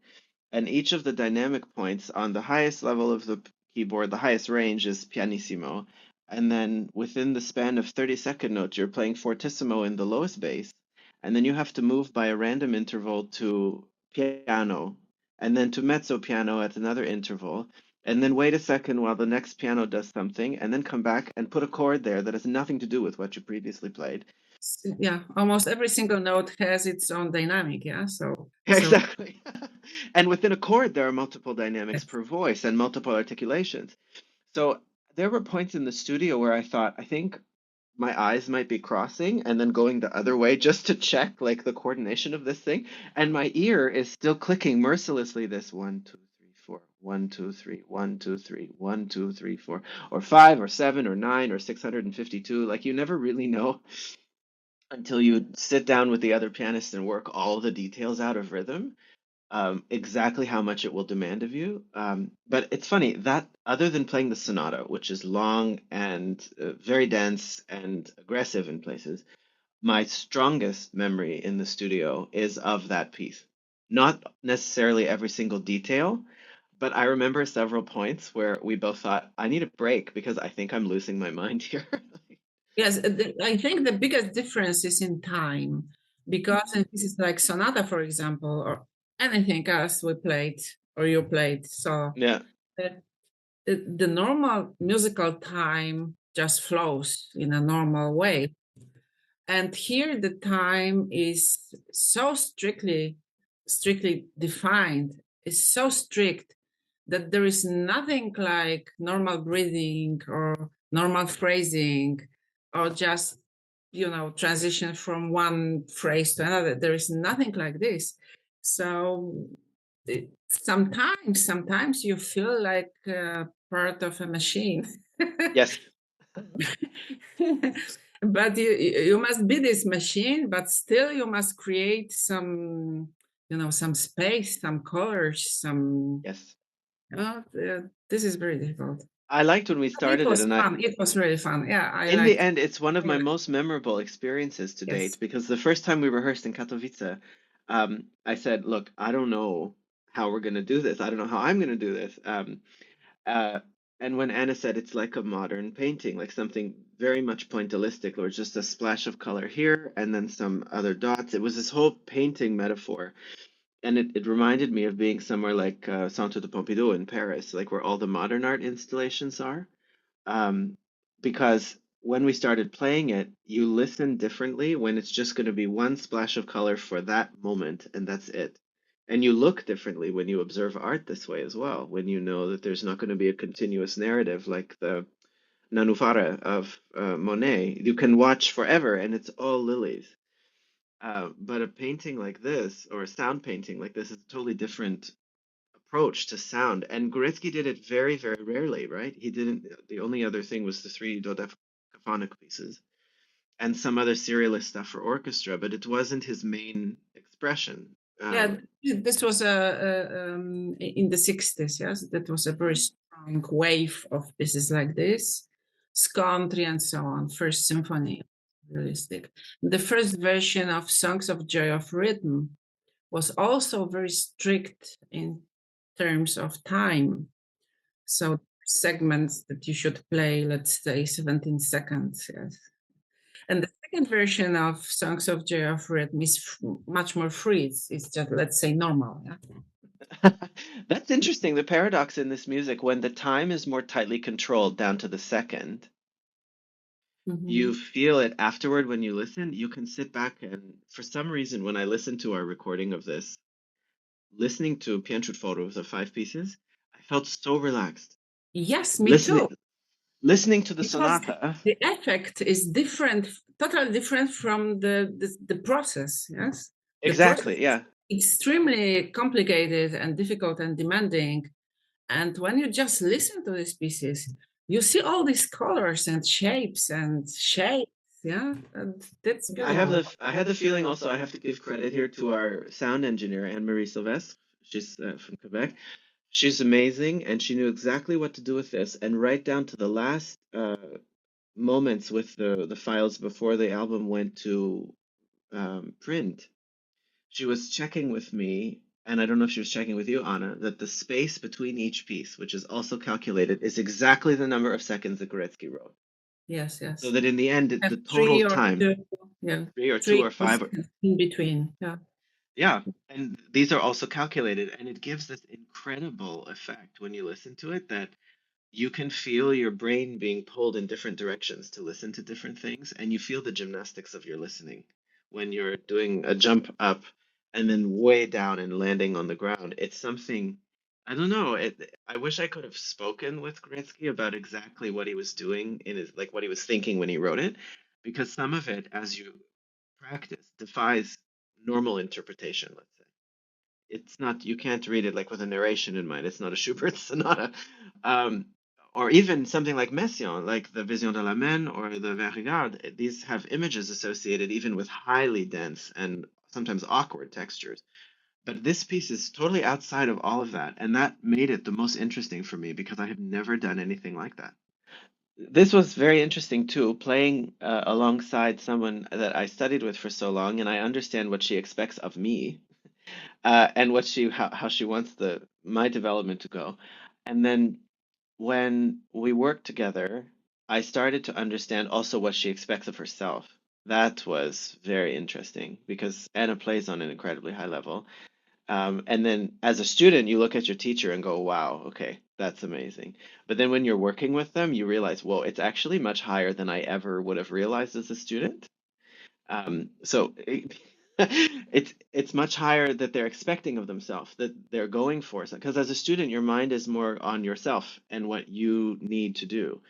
and each of the dynamic points on the highest level of the keyboard, the highest range is pianissimo. And then within the span of 30-second notes, you're playing fortissimo in the lowest bass. And then you have to move by a random interval to piano, and then to mezzo piano at another interval. And then wait a second while the next piano does something, and then come back and put a chord there that has nothing to do with what you previously played. yeah, almost every single note has its own dynamic, yeah. So Exactly. And within a chord, there are multiple dynamics yes. per voice and multiple articulations. So there were points in the studio where I thought, I think my eyes might be crossing and then going the other way just to check like the coordination of this thing. And my ear is still clicking mercilessly this 1, 2, 3, 4, 1, 2, 3, 1, 2, 3, 1, 2, 3, 4, or 5 or 7 or 9 or 652. Like you never really know until you sit down with the other pianist and work all the details out of rhythm, exactly how much it will demand of you. But it's funny that other than playing the sonata, which is long and very dense and aggressive in places, my strongest memory in the studio is of that piece. Not necessarily every single detail, but I remember several points where we both thought, I need a break because I think I'm losing my mind here. Yes, I think the biggest difference is in time, because in pieces like sonata, for example, or anything else we played or you played, so Yeah. the normal musical time just flows in a normal way. And here the time is so strictly defined, is so strict that there is nothing like normal breathing or normal phrasing or just transition from one phrase to another. There is nothing like this. So sometimes you feel like part of a machine. Yes. But you must be this machine, but still you must create some some space, some colors, some Yes. this is very difficult. I liked when we But it started it, was and fun. It was really fun. Yeah, I in the liked. end, it's one of my Yeah. most memorable experiences to Yes. date because the first time we rehearsed in Katowice, I said, "Look, I don't know how we're going to do this. I don't know how I'm going to do this." Uh, and when Anna said it's like a modern painting, like something very much pointillistic, or just a splash of color here and then some other dots, it was this whole painting metaphor. And it reminded me of being somewhere like Centre de Pompidou in Paris, like where all the modern art installations are. um, because when we started playing it, you listen differently when it's just going to be one splash of color for that moment, and that's it. And you look differently when you observe art this way as well, when you know that there's not going to be a continuous narrative like the Nanufara of Monet. You can watch forever, and it's all lilies. But a painting like this, or a sound painting like this, is a totally different approach to sound. And Górecki did it very, very rarely, right? He didn't, the only other thing was the three dodecaphonic pieces and some other serialist stuff for orchestra, but it wasn't his main expression. Yeah, this was in the 60s. Yes, that was a very strong wave of pieces like this, Scontri and so on. First Symphony, realistic. The first version of Songs of Joy of Rhythm was also very strict in terms of time. So segments that you should play, let's say 17 seconds, yes. And the second version of Songs of Joy of Rhythm is much more free. It's just, let's say, normal. Yeah? That's interesting. The paradox in this music, when the time is more tightly controlled down to the second, you feel it afterward when you listen. You can sit back and, for some reason, when I listen to our recording of this, listening to pianist-scholar of the five pieces, I felt so relaxed. Yes, me Listening, too. listening to the Because sonata. the effect is different, totally different from the process. Yes, the process Exactly, is yeah. extremely complicated and difficult and demanding. And when you just listen to these pieces, you see all these colors and shapes and shapes. Yeah, and that's beautiful. I had the feeling also. I have to give credit here to our sound engineer, Anne-Marie Sylvestre. She's from Quebec. She's amazing, and she knew exactly what to do with this, and right down to the last moments with the files before the album went to print. She was checking with me, and I don't know if she was checking with you, Anna, that the space between each piece, which is also calculated, is exactly the number of seconds that Górecki wrote. Yes, So yes. that in the end, Have the total three or time, two, yeah, 3 or 2 three or 5, seconds in between. Yeah. yeah, and these are also calculated, and it gives this incredible effect when you listen to it that you can feel your brain being pulled in different directions to listen to different things, and you feel the gymnastics of your listening when you're doing a jump up and then way down and landing on the ground. It's something, I don't know. I wish I could have spoken with Gretzky about exactly what he was doing in his, like what he was thinking when he wrote it, because some of it, as you practice, defies normal interpretation, let's say. It's not, you can't read it like with a narration in mind. It's not a Schubert sonata. Um, or even something like Messiaen, like the Vision de la Main or the Verregarde. These have images associated even with highly dense and sometimes awkward textures. But this piece is totally outside of all of that, and that made it the most interesting for me because I have never done anything like that. This was very interesting too, playing alongside someone that I studied with for so long, and I understand what she expects of me, and what she how she wants the my development to go. And then when we worked together, I started to understand also what she expects of herself. That was very interesting because Anna plays on an incredibly high level. And then as a student, you look at your teacher and go, wow, okay, that's amazing. But then when you're working with them, you realize, whoa, it's actually much higher than I ever would have realized as a student. So it's much higher that they're expecting of themselves, that they're going for. Because as a student, your mind is more on yourself and what you need to do.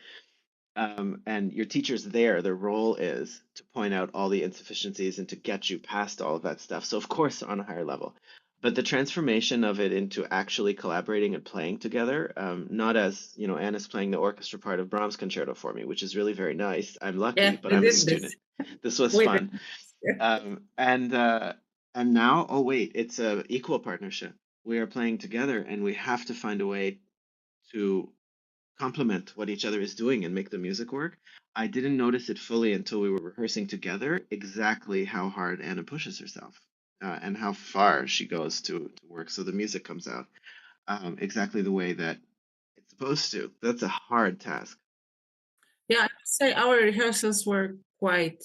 And your teacher's there, their role is to point out all the insufficiencies and to get you past all of that stuff. So of course, on a higher level. But the transformation of it into actually collaborating and playing together, not as, Anna's playing the orchestra part of Brahms Concerto for me, which is really very nice. I'm lucky, Yeah, but we I'm a did this. student. This was We did fun. this. And now, oh wait, it's a equal partnership. We are playing together, and we have to find a way to complement what each other is doing and make the music work. I didn't notice it fully until we were rehearsing together exactly how hard Anna pushes herself, and how far she goes to work so the music comes out exactly the way that it's supposed to. That's a hard task. Yeah, I would say our rehearsals were quite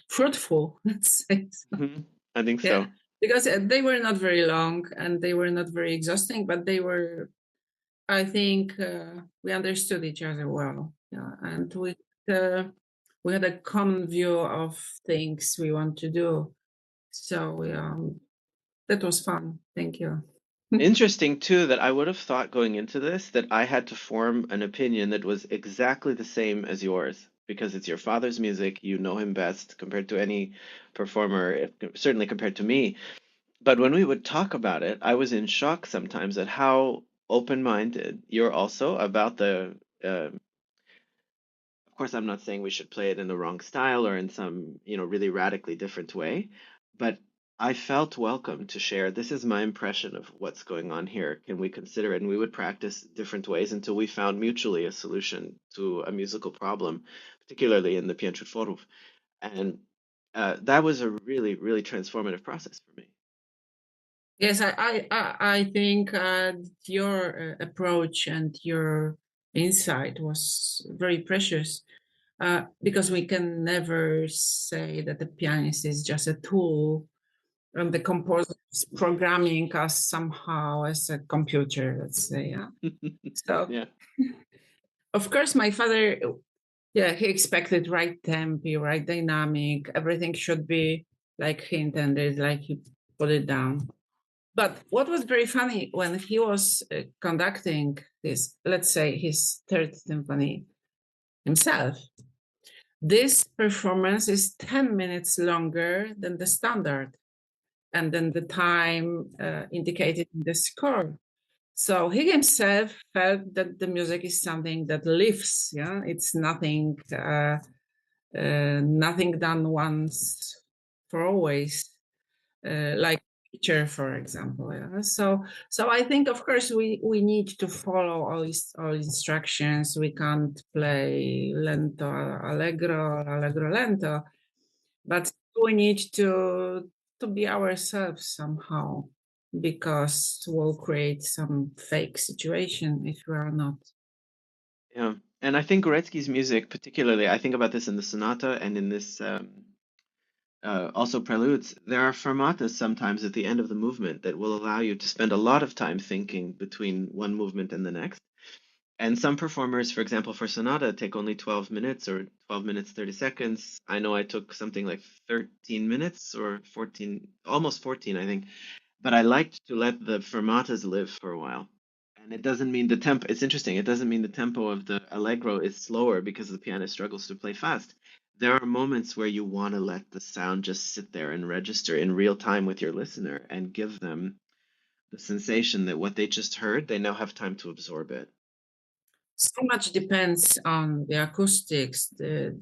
fruitful, let's say. I think Yeah, so. because they were not very long and they were not very exhausting, but they were, I think, we understood each other well. Yeah, and we had a common view of things we want to do. So that was fun. Thank you. Interesting too that I would have thought going into this that I had to form an opinion that was exactly the same as yours because it's your father's music, you know him best compared to any performer, certainly compared to me. But when we would talk about it, I was in shock sometimes at how open-minded you're also about the of course, I'm not saying we should play it in the wrong style or in some, really radically different way, but I felt welcome to share. This is my impression of what's going on here. Can we consider it? And we would practice different ways until we found mutually a solution to a musical problem, particularly in the pianist-scholar. And that was a really, really transformative process for me. Yes, I think your approach and your insight was very precious, because we can never say that the pianist is just a tool and the composer is programming us somehow as a computer, let's say. Yeah. So, Yeah. of course, my father, yeah, he expected right tempo, right dynamic. Everything should be like he intended, like he put it down. But what was very funny when he was conducting this, let's say his third symphony himself, this performance is 10 minutes longer than the standard and then the time indicated in the score. So he himself felt that the music is something that lives. Yeah, it's nothing, nothing done once for always, like teacher, for example. Yeah? So I think, of course, we need to follow all instructions. We can't play lento allegro, allegro lento, but we need to be ourselves somehow, because we'll create some fake situation if we are not. Yeah. And I think Górecki's music, particularly, I think about this in the sonata and in this also preludes. There are fermatas sometimes at the end of the movement that will allow you to spend a lot of time thinking between one movement and the next. And some performers, for example, for sonata, take only 12 minutes or 12 minutes, 30 seconds. I know I took something like 13 minutes or 14, almost 14, I think. But I liked to let the fermatas live for a while. And it doesn't mean the tempo, it's interesting, it doesn't mean the tempo of the allegro is slower because the pianist struggles to play fast. There are moments where you want to let the sound just sit there and register in real time with your listener and give them the sensation that what they just heard, they now have time to absorb it. So much depends on the acoustics, the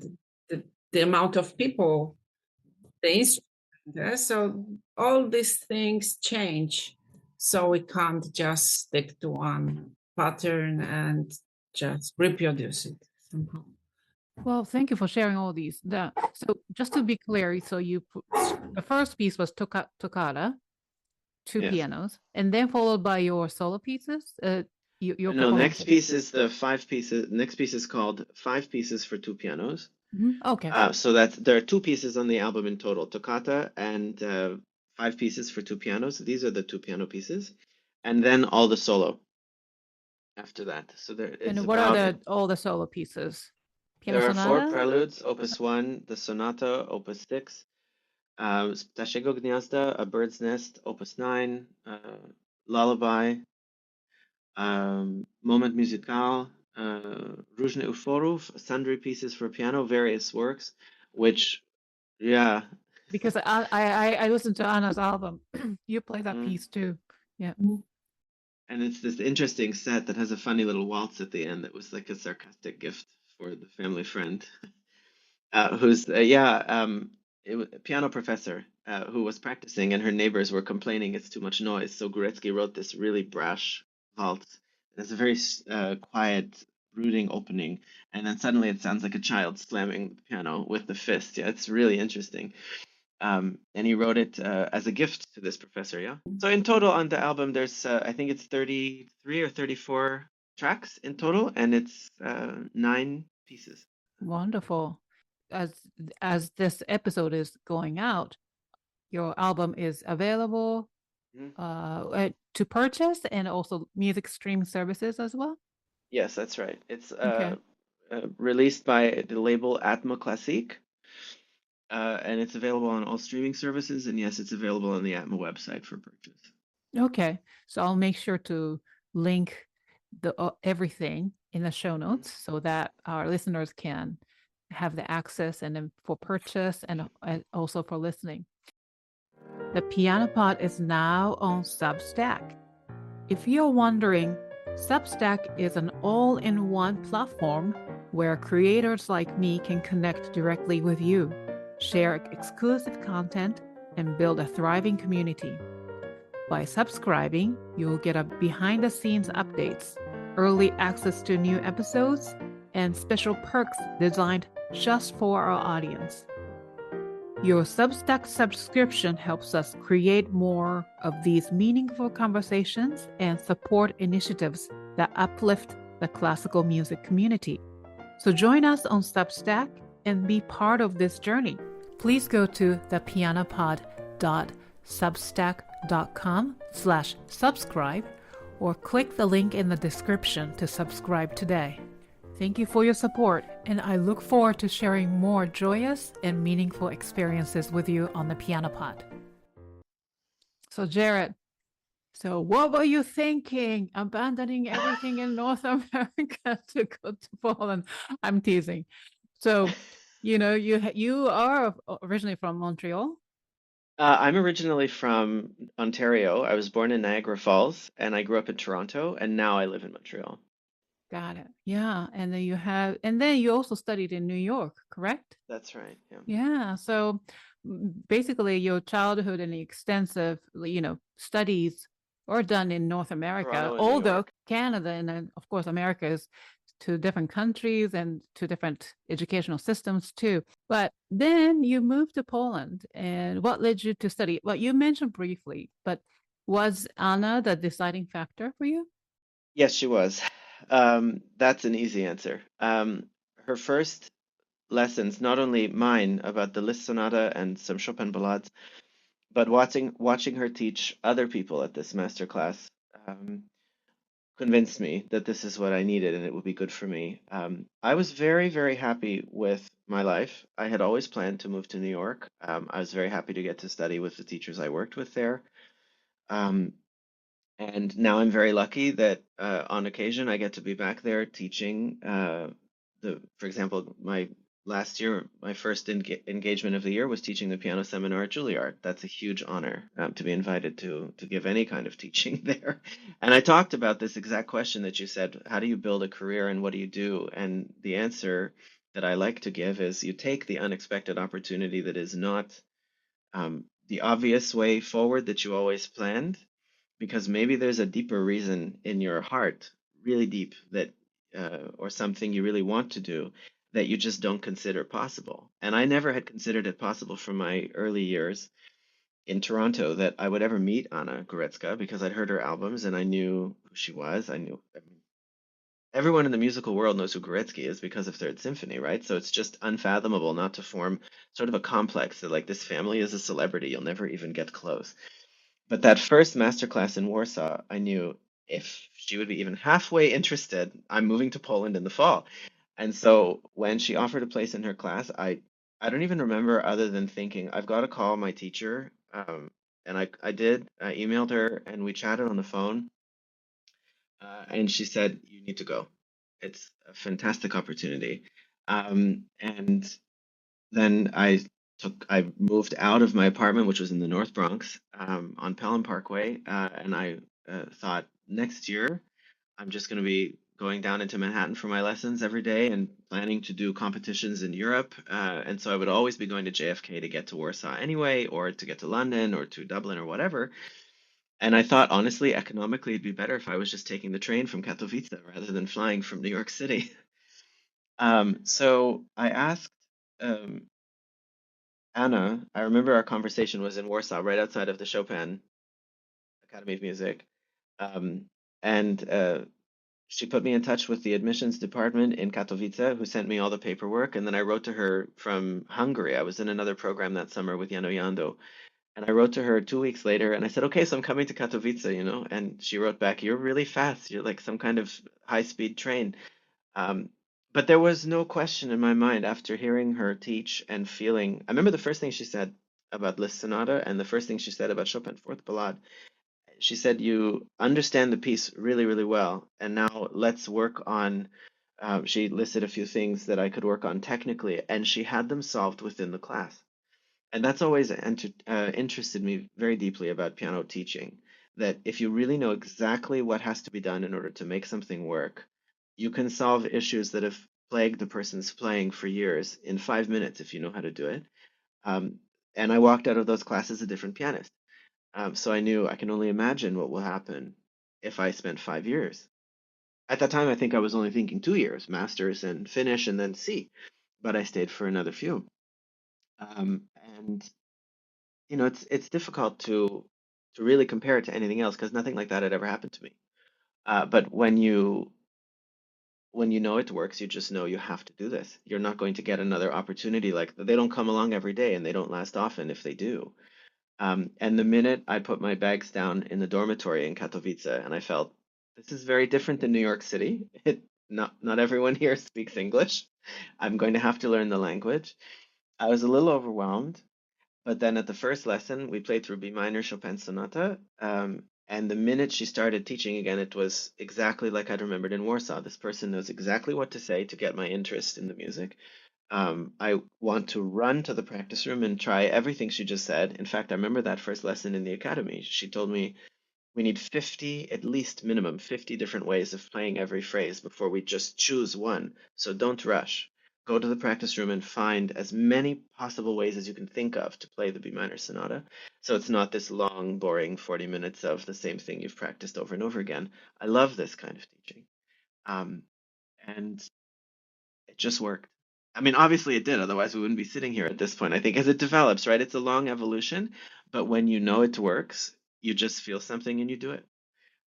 amount of people, the instrument. Yeah? So all these things change. So we can't just stick to one pattern and just reproduce it somehow. Well, thank you for sharing all these. So just to be clear, so the first piece was toccata, two Yes. pianos, and then followed by your solo pieces. Your No, next performance. piece is the 5 pieces. Next piece is called 5 pieces for 2 pianos. Okay. So there are 2 pieces on the album in total, toccata and 5 pieces for 2 pianos. These are the 2 piano pieces, and then all the solo after that. So And what are all the solo pieces? Piano there are 4 sonata? preludes, Opus 1, the sonata, Opus 6, Ptasiego Gniazda, A Bird's Nest, Opus 9, Lullaby, Moment Musical, Różne utworów, sundry pieces for piano, various works, which, yeah. Because I listened to Anna's album. You play that piece too. Yeah. And it's this interesting set that has a funny little waltz at the end that was like a sarcastic gift for the family friend, who's a piano professor who was practicing, and her neighbors were complaining it's too much noise. So Górecki wrote this really brash waltz. It's a very quiet, brooding opening, and then suddenly it sounds like a child slamming the piano with the fist. Yeah, it's really interesting. And he wrote it as a gift to this professor. Yeah. So in total on the album, there's I think it's 33 or 34 tracks in total, and it's 9 pieces. Wonderful. As this episode is going out, your album is available to purchase and also music streaming services as well. Yes, that's right. It's Okay. released by the label Atma Classique, and it's available on all streaming services. And yes, it's available on the Atma website for purchase. Okay. So I'll make sure to link everything in the show notes so that our listeners can have the access and then for purchase and also for listening. The Piano Pod is now on Substack. If you're wondering, Substack is an all-in-one platform where creators like me can connect directly with you, share exclusive content, and build a thriving community. By subscribing, you'll get a behind-the-scenes updates, early access to new episodes, and special perks designed just for our audience. Your Substack subscription helps us create more of these meaningful conversations and support initiatives that uplift the classical music community. So join us on Substack and be part of this journey. Please go to thepianopod.substack.com/subscribe or click the link in the description to subscribe today. Thank you for your support, and I look forward to sharing more joyous and meaningful experiences with you on the Piano Pod. So, Jarred, so what were you thinking, abandoning everything in North America to go to Poland? I'm teasing. So, you are originally from Montreal. I'm originally from Ontario. I was born in Niagara Falls, and I grew up in Toronto, and now I live in Montreal. Got it. Yeah. And then you also studied in New York, correct? That's right. Yeah. Yeah. So basically your childhood and the extensive, studies are done in North America, Toronto and New although York. Canada and then of course America is two different countries and two different educational systems too. But then you moved to Poland, and what led you to study? Well, you mentioned briefly, but was Anna the deciding factor for you? Yes, she was. That's an easy answer. Her first lessons, not only mine about the Liszt Sonata and some Chopin ballades, but watching her teach other people at this master class, convinced me that this is what I needed and it would be good for me. I was very, very happy with my life. I had always planned to move to New York. I was very happy to get to study with the teachers I worked with there. Um, and now I'm very lucky that on occasion I get to be back there teaching. For example, my last year, my first engagement of the year was teaching the piano seminar at Juilliard. That's a huge honor to be invited to give any kind of teaching there. And I talked about this exact question that you said, how do you build a career and what do you do? And the answer that I like to give is you take the unexpected opportunity that is not the obvious way forward that you always planned, because maybe there's a deeper reason in your heart, really deep, that or something you really want to do that you just don't consider possible. And I never had considered it possible from my early years in Toronto that I would ever meet Anna Górecka, because I'd heard her albums and I knew who she was. I mean, everyone in the musical world knows who Górecki is because of Third Symphony, right? So it's just unfathomable not to form sort of a complex that like this family is a celebrity, you'll never even get close. But that first masterclass in Warsaw, I knew if she would be even halfway interested, I'm moving to Poland in the fall. And so when she offered a place in her class, I don't even remember other than thinking, I've got to call my teacher. And I did. I emailed her and we chatted on the phone. And she said, you need to go. It's a fantastic opportunity. And then I moved out of my apartment, which was in the North Bronx, on Pelham Parkway, and I thought next year I'm just going to be going down into Manhattan for my lessons every day and planning to do competitions in Europe. And so I would always be going to JFK to get to Warsaw anyway, or to get to London or to Dublin or whatever. And I thought, honestly, economically, it'd be better if I was just taking the train from Katowice rather than flying from New York City. So I asked Anna, I remember our conversation was in Warsaw, right outside of the Chopin Academy of Music. Um, and she put me in touch with the admissions department in Katowice, who sent me all the paperwork. And then I wrote to her from Hungary. I was in another program that summer with Jano Jando. And I wrote to her 2 weeks later and I said, okay, so I'm coming to Katowice. And she wrote back, you're really fast. You're like some kind of high-speed train. Um, but there was no question in my mind after hearing her teach and feeling. I remember the first thing she said about Liszt Sonata and the first thing she said about Chopin Fourth Ballade. She said, "You understand the piece really, really well, and now let's work on." She listed a few things that I could work on technically, and she had them solved within the class. And that's always interested me very deeply about piano teaching, that if you really know exactly what has to be done in order to make something work, you can solve issues that have plagued the person's playing for years in 5 minutes if you know how to do it. Um, and I walked out of those classes a different pianist. So I knew I can only imagine what will happen if I spend 5 years. At that time, I think I was only thinking 2 years, masters and finish and then C, but I stayed for another few. And it's difficult to really compare it to anything else because nothing like that had ever happened to me. But when you know it works, you just know you have to do this. You're not going to get another opportunity like that. They don't come along every day, and they don't last often if they do. And the minute I put my bags down in the dormitory in Katowice, and I felt this is very different than New York City. Not everyone here speaks English. I'm going to have to learn the language. I was a little overwhelmed, but then at the first lesson, we played through B minor Chopin Sonata. And the minute she started teaching again, it was exactly like I'd remembered in Warsaw. This person knows exactly what to say to get my interest in the music. I want to run to the practice room and try everything she just said. In fact, I remember that first lesson in the academy. She told me we need 50, at least minimum 50 different ways of playing every phrase before we just choose one. So don't rush. Go to the practice room and find as many possible ways as you can think of to play the B minor sonata. So it's not this long, boring 40 minutes of the same thing you've practiced over and over again. I love this kind of teaching. Um, and it just worked. I mean, obviously it did, otherwise we wouldn't be sitting here at this point. I think as it develops, right? It's a long evolution, but when you know it works, you just feel something and you do it.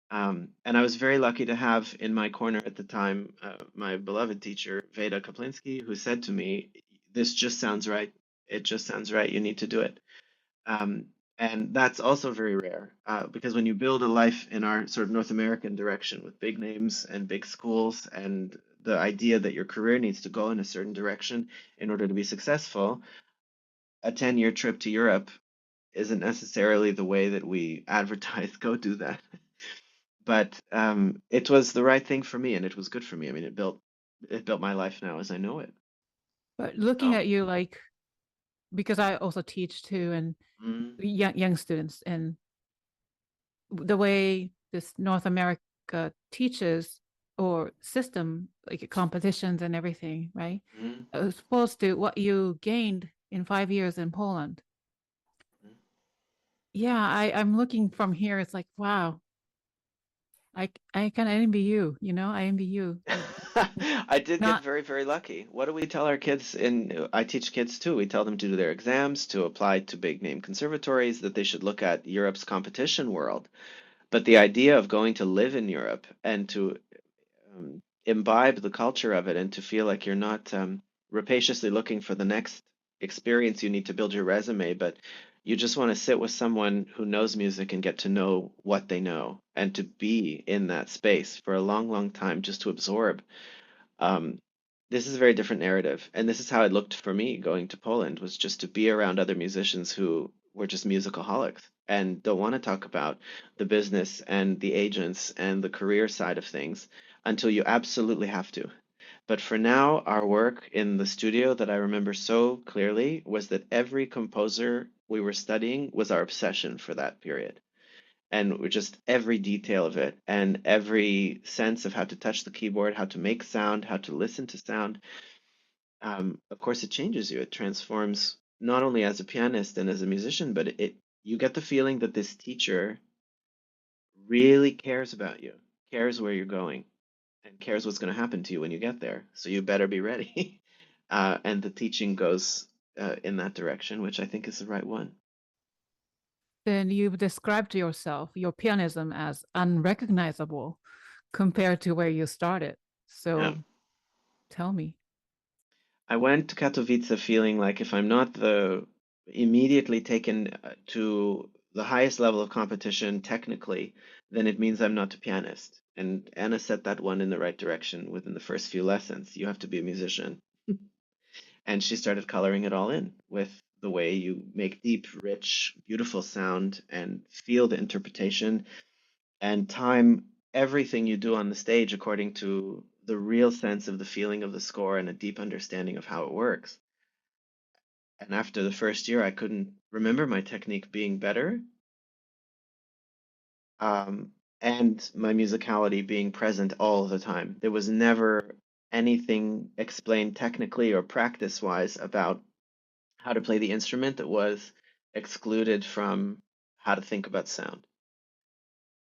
And I was very lucky to have in my corner at the time my beloved teacher, Veda Kaplinsky, who said to me, "This just sounds right. It just sounds right. You need to do it." Um, and that's also very rare because when you build a life in our sort of North American direction with big names and big schools and the idea that your career needs to go in a certain direction in order to be successful, a 10-year trip to Europe isn't necessarily the way that we advertise, go do that. But it was the right thing for me, and it was good for me. I mean, it built my life now as I know it. But looking So, at you, like, because I also teach too, and mm, young students, and the way this North America teaches or system, like competitions and everything, right? mm, As opposed to what you gained in 5 years in Poland. mm. Yeah, I'm looking from here. It's like, wow, I can envy you. I envy you. I did get Not very, very lucky. What do we tell our kids I teach kids too. We tell them to do their exams, to apply to big name conservatories, that they should look at Europe's competition world. But the idea of going to live in Europe and to imbibe the culture of it and to feel like you're not rapaciously looking for the next experience you need to build your resume, but you just want to sit with someone who knows music and get to know what they know and to be in that space for a long, long time just to absorb. Um, this is a very different narrative. And this is how it looked for me going to Poland was just to be around other musicians who were just musicaholics and don't want to talk about the business and the agents and the career side of things until you absolutely have to. But for now, our work in the studio that I remember so clearly was that every composer we were studying was our obsession for that period and just every detail of it and every sense of how to touch the keyboard, how to make sound, how to listen to sound. Of course, it changes you. It transforms not only as a pianist and as a musician, but you get the feeling that this teacher really cares about you, cares where you're going, and cares what's going to happen to you when you get there. So you better be ready. And the teaching goes in that direction, which I think is the right one. then you've described to yourself your pianism as unrecognizable compared to where you started. Yeah. So tell me. I went to Katowice feeling like if I'm not the immediately taken to the highest level of competition technically, then it means I'm not a pianist. And Anna set that one in the right direction within the first few lessons. You have to be a musician. And she started coloring it all in with the way you make deep, rich, beautiful sound and feel the interpretation and time everything you do on the stage according to the real sense of the feeling of the score and a deep understanding of how it works. And after the first year, I couldn't remember my technique being better, um, and my musicality being present all the time. There was never anything explained technically or practice-wise about how to play the instrument that was excluded from how to think about sound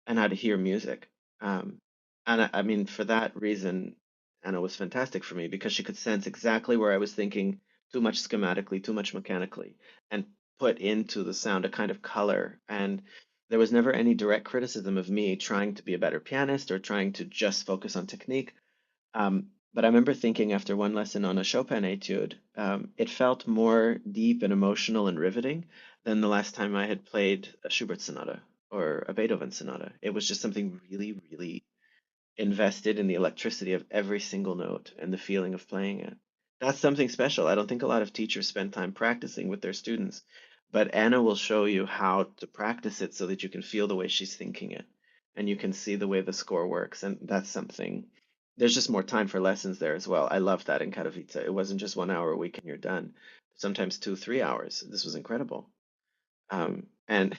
and how to hear music. Um, and I mean, for that reason, Anna was fantastic for me because she could sense exactly where I was thinking too much schematically, too much mechanically, and put into the sound a kind of color. And there was never any direct criticism of me trying to be a better pianist or trying to just focus on technique. But I remember thinking after one lesson on a Chopin etude, it felt more deep and emotional and riveting than the last time I had played a Schubert sonata or a Beethoven sonata. It was just something really, really invested in the electricity of every single note and the feeling of playing it. That's something special. I don't think a lot of teachers spend time practicing with their students, but Anna will show you how to practice it so that you can feel the way she's thinking it and you can see the way the score works. And that's something, there's just more time for lessons there as well. I love that in Katowice. It wasn't just 1 hour a week and you're done. Sometimes 2, 3 hours. This was incredible. And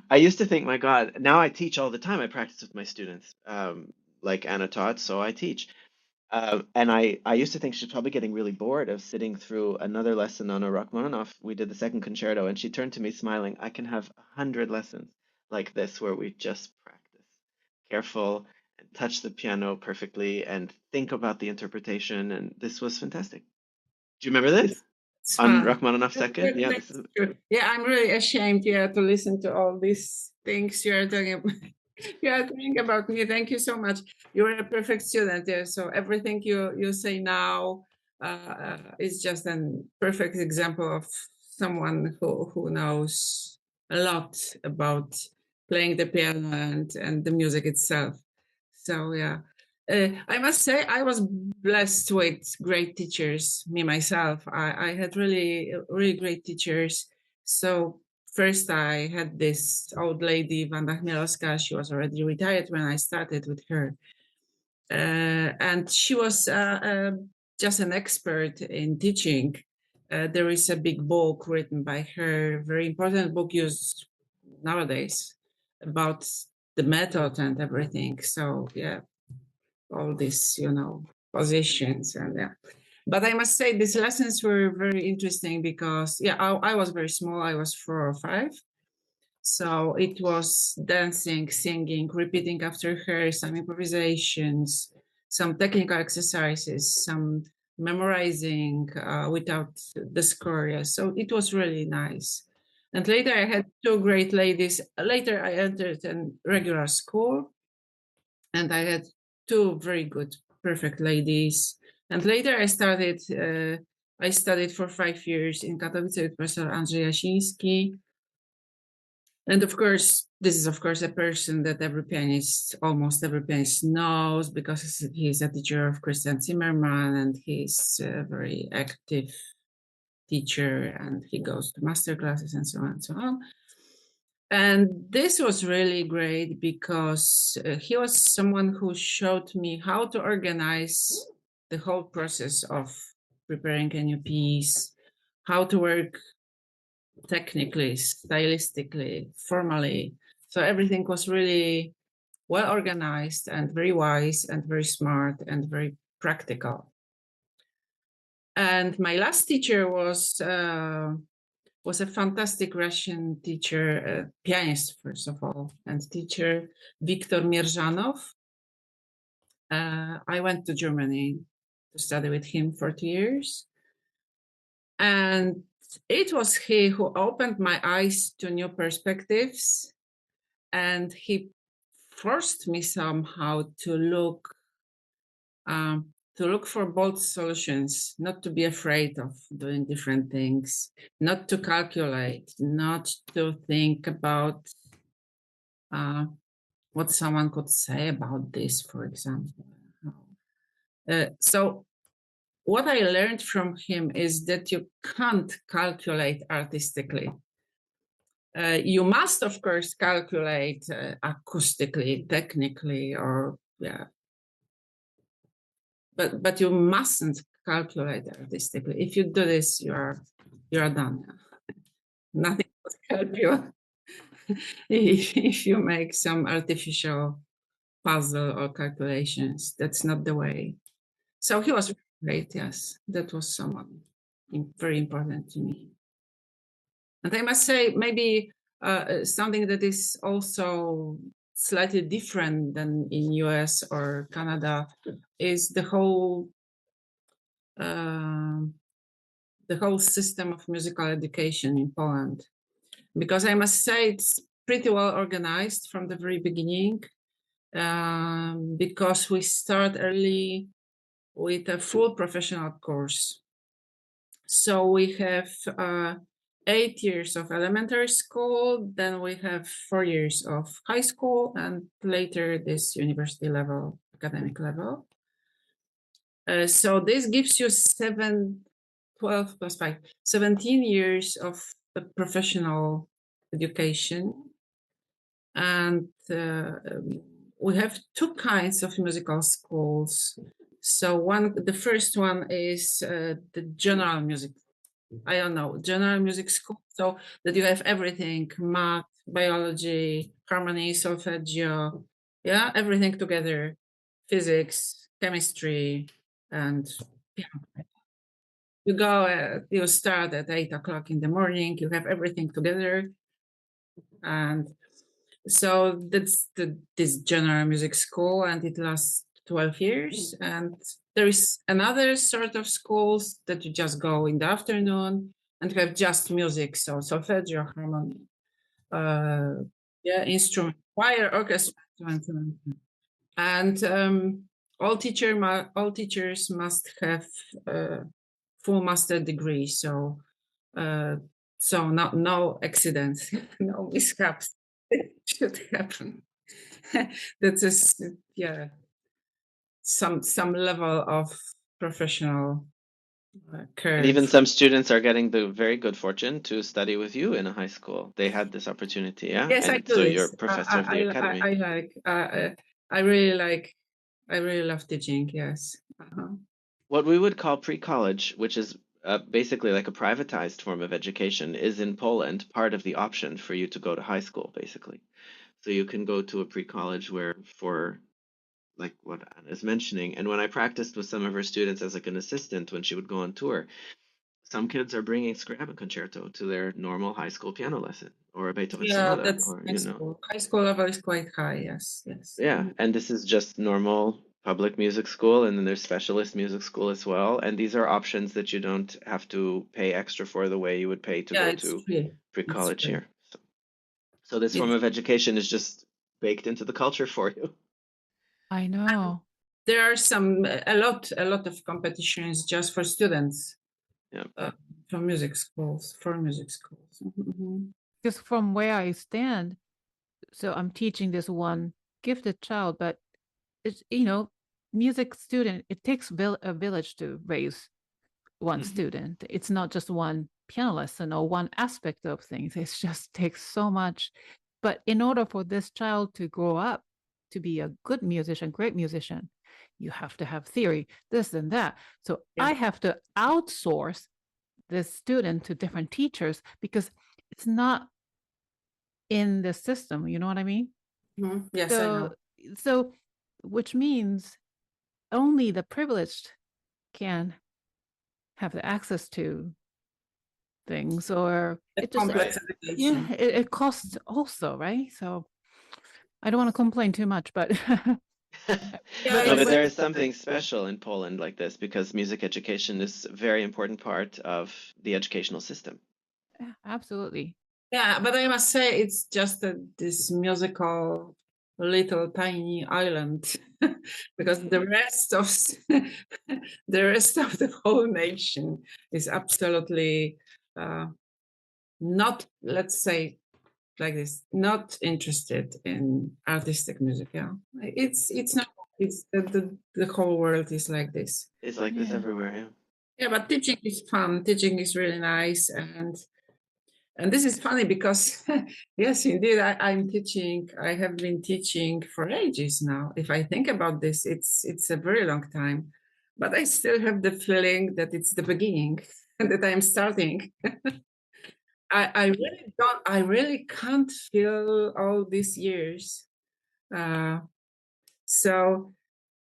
I used to think, my God, now I teach all the time. I practice with my students. Like Anna taught, so I teach. And I used to think she's probably getting really bored of sitting through another lesson on a Rachmaninoff. We did the second concerto, and she turned to me smiling. I can have 100 lessons like this where we just practice, careful, and touch the piano perfectly, and think about the interpretation. And this was fantastic. Do you remember this It's on fun. Rachmaninoff second? Yeah, this That's is. true. Yeah, I'm really ashamed, yeah, to listen to all these things you're talking about. You are talking about me. Thank you so much. You're a perfect student. Yeah. So everything you say now is just a perfect example of someone who knows a lot about playing the piano and the music itself. So yeah. I must say I was blessed with great teachers, me myself. I had really great teachers. So first I had this old lady, Wanda Chmielowska. She was already retired when I started with her. And she was just an expert in teaching. There is a big book written by her, very important book used nowadays about the method and everything. So yeah, all these, positions and yeah. But I must say these lessons were very interesting because I was very small. I was 4 or 5. So it was dancing, singing, repeating after her, some improvisations, some technical exercises, some memorizing without the score. Yeah. So it was really nice. And later I had 2 great ladies. Later I entered a regular school and I had 2 very good, perfect ladies. And later I studied for 5 years in Katowice with Professor Andrzej Jasiński. And of course, this is of course a person that almost every pianist knows because he's a teacher of Christian Zimmermann and he's a very active teacher and he goes to master classes and so on and so on. And this was really great because he was someone who showed me how to organize the whole process of preparing a new piece, how to work technically, stylistically, formally. So everything was really well organized and very wise and very smart and very practical. And my last teacher was a fantastic Russian teacher, pianist, first of all, and teacher, Viktor Mirzhanov. I went to Germany to study with him for 2 years. And it was he who opened my eyes to new perspectives. And he forced me somehow to look for bold solutions, not to be afraid of doing different things, not to calculate, not to think about what someone could say about this, for example. So what I learned from him is that you can't calculate artistically. You must, of course, calculate acoustically, technically, but you mustn't calculate artistically. If you do this, you are done. Nothing will help you if you make some artificial puzzle or calculations. That's not the way. So he was great. Yes, that was someone very important to me. And I must say, maybe something that is also slightly different than in US or Canada is the whole the whole system of musical education in Poland, because I must say it's pretty well organized from the very beginning, because we start early with a full professional course. So we have 8 years of elementary school, then we have 4 years of high school, and later this university level, academic level. So this gives you 12 plus 5, 17 years of professional education. And we have two kinds of musical schools. So the first one is the general music, general music school. So that you have everything, math, biology, harmony, solfeggio, yeah, everything together, physics, chemistry, and piano. You go, you start at 8 o'clock in the morning, you have everything together. And so that's this general music school, and it lasts 12 years. And there is another sort of schools that you just go in the afternoon and have just music, so solfeggio, harmony, instrument, choir, orchestra, and all teachers must have full master degree. So no accidents, no mishaps should happen. That is, some level of professional curve. And even some students are getting the very good fortune to study with you in a high school. They had this opportunity, yeah? Yes, and I do. so you're professor of the academy. I really love teaching, yes. What we would call pre-college, which is basically like a privatized form of education, is in Poland part of the option for you to go to high school, basically. So you can go to a pre-college where for like what Anna is mentioning. And when I practiced with some of her students as like an assistant when she would go on tour, some kids are bringing Scriabin concerto to their normal high school piano lesson or a Beethoven sonata, That's or high school level is quite high, yes. Yeah, and this is just normal public music school, and then there's specialist music school as well. And these are options that you don't have to pay extra for the way you would pay to go to pre-college here. So this form of education is just baked into the culture for you. I know. There are a lot of competitions just for students. Yeah. For music schools. Mm-hmm. Because from where I stand, so I'm teaching this one gifted child, but it's, music student, it takes a village to raise one student. It's not just one piano lesson or one aspect of things. It just takes so much. But in order for this child to grow up to be a good musician, great musician, you have to have theory, this and that. So I have to outsource this student to different teachers because it's not in the system. You know what I mean? Mm-hmm. Yes, I know. So, which means only the privileged can have the access to things, or it just it costs also, right? So I don't want to complain too much, but but there is something special in Poland like this because music education is a very important part of the educational system. Absolutely. Yeah, but I must say it's just this musical little tiny island because the rest of the whole nation is absolutely not, let's say like this, not interested in artistic music. Yeah, it's not. It's the whole world is like this. It's like this everywhere. Yeah. Yeah, but teaching is fun. Teaching is really nice, and this is funny because, yes, indeed, I'm teaching. I have been teaching for ages now. If I think about this, it's a very long time, but I still have the feeling that it's the beginning and that I'm starting. I really don't. I really can't feel all these years. So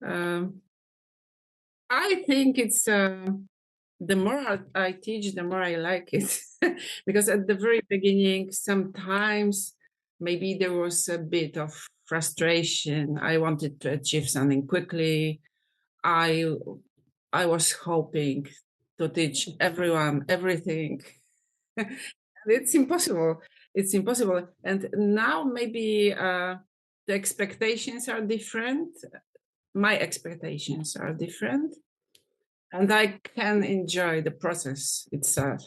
I think it's. The more I teach, the more I like it. Because at the very beginning, sometimes maybe there was a bit of frustration. I wanted to achieve something quickly. I was hoping to teach everyone everything. It's impossible. It's impossible. And now maybe the expectations are different. My expectations are different. And I can enjoy the process itself.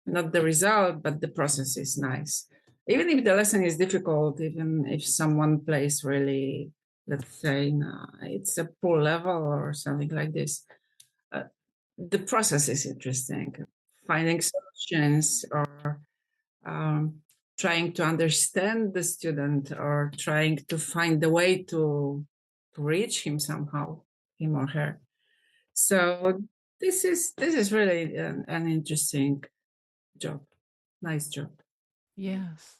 Not the result, but the process is nice. Even if the lesson is difficult, even if someone plays really, let's say, it's a poor level or something like this, the process is interesting. Finding solutions or trying to understand the student or trying to find the way to reach him somehow, him or her. So this is really an interesting job. Nice job. Yes.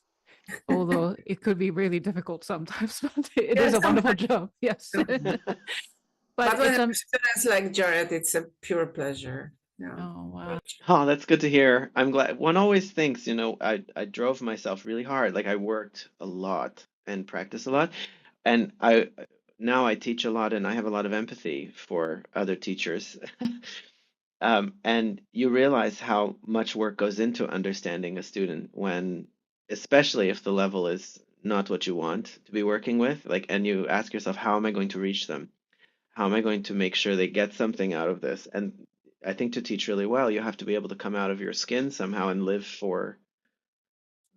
Although it could be really difficult sometimes, but it is Yes, a wonderful job. Yes. but But when it's students like Jarred, it's a pure pleasure. Yeah. oh wow. Oh, that's good to hear. I'm glad. One always thinks, I drove myself really hard. Like I worked a lot and practiced a lot. And now I teach a lot and I have a lot of empathy for other teachers. And you realize how much work goes into understanding a student when, especially if the level is not what you want to be working with, like, and you ask yourself, how am I going to reach them? How am I going to make sure they get something out of this? And I think to teach really well, you have to be able to come out of your skin somehow and live for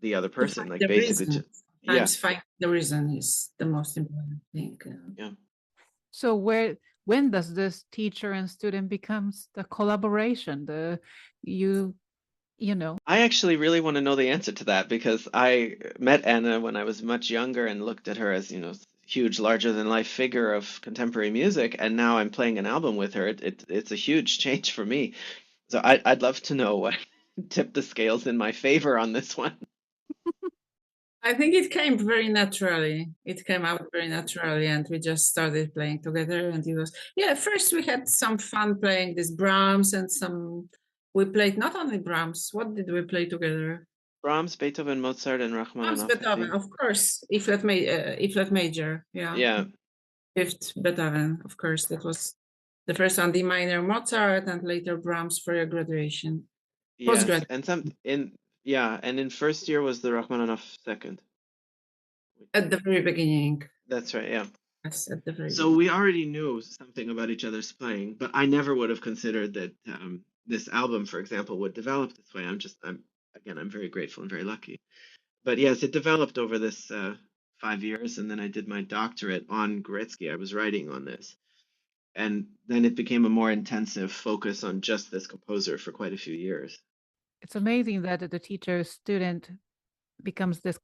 the other To person, find like the basically reason. to, yeah, Sometimes finding the reason is the most important thing. yeah. So when does this teacher and student becomes the collaboration? You you know. I actually really want to know the answer to that because I met Anna when I was much younger and looked at her as, huge, larger than life figure of contemporary music, and now I'm playing an album with her. It's a huge change for me. So I'd love to know what tipped the scales in my favor on this one. I think it came very naturally. It came out very naturally, and we just started playing together. And it was, yeah, first we had some fun playing this Brahms and we played not only Brahms, what did we play together? Brahms, Beethoven, Mozart, and Brahms, Rachmaninoff, I Beethoven, think. of course, E flat major, yeah. Yeah, Fifth Beethoven, of course, that was the first one, D minor Mozart, and later Brahms for your graduation, yes, postgrad and in first year was the Rachmaninoff second. at the very beginning. That's right, yeah. Yes, at the very So beginning. we already knew something about each other's playing, but I never would have considered that this album, for example, would develop this way. I'm very grateful and very lucky. But yes, it developed over this 5 years, and then I did my doctorate on Górecki. I was writing on this, and then it became a more intensive focus on just this composer for quite a few years. It's amazing that the teacher student becomes this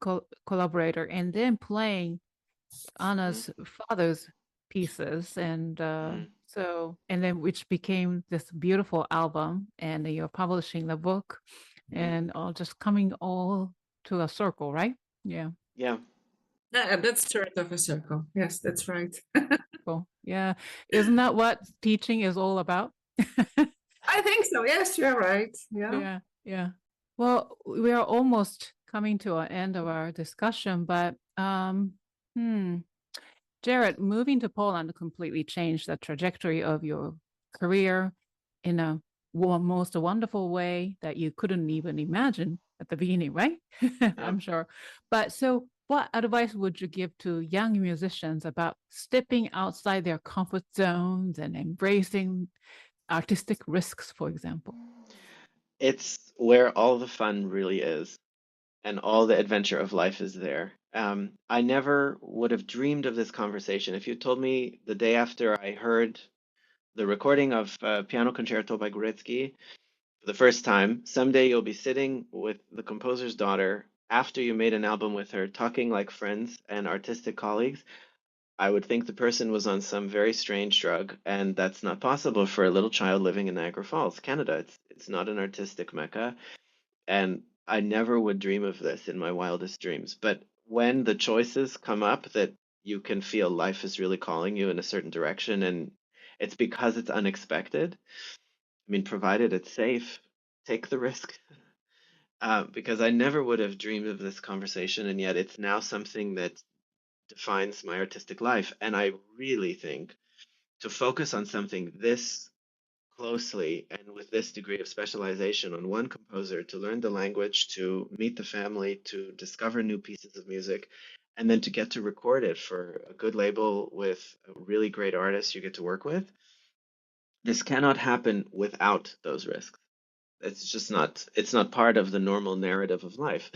collaborator and then playing Mm, Anna's father's pieces and mm, and then which became this beautiful album and you're publishing the book mm. and all just coming all to a circle, right? Yeah. Yeah. Yeah, that's sort of a circle. Yes, that's right. Cool. Yeah. Isn't that what teaching is all about? I think so. Yes, you're right. Yeah. Yeah. Yeah. Well, we are almost coming to an end of our discussion, but hmm. Jarred, moving to Poland completely changed the trajectory of your career in a most wonderful way that you couldn't even imagine at the beginning, right? Yeah. I'm sure. But so, what advice would you give to young musicians about stepping outside their comfort zones and embracing artistic risks, for example? It's where all the fun really is, and all the adventure of life is there. I never would have dreamed of this conversation if you told me the day after I heard the recording of Piano Concerto by Górecki for the first time. Someday you'll be sitting with the composer's daughter after you made an album with her, talking like friends and artistic colleagues. I would think the person was on some very strange drug, and that's not possible for a little child living in Niagara Falls, Canada. It's not an artistic mecca, and I never would dream of this in my wildest dreams. But when the choices come up that you can feel life is really calling you in a certain direction, and it's because it's unexpected, I mean, provided it's safe, take the risk. Because I never would have dreamed of this conversation, and yet it's now something that defines my artistic life. And I really think to focus on something this closely and with this degree of specialization on one composer to learn the language, to meet the family, to discover new pieces of music, and then to get to record it for a good label with a really great artist you get to work with. This cannot happen without those risks. It's not part of the normal narrative of life.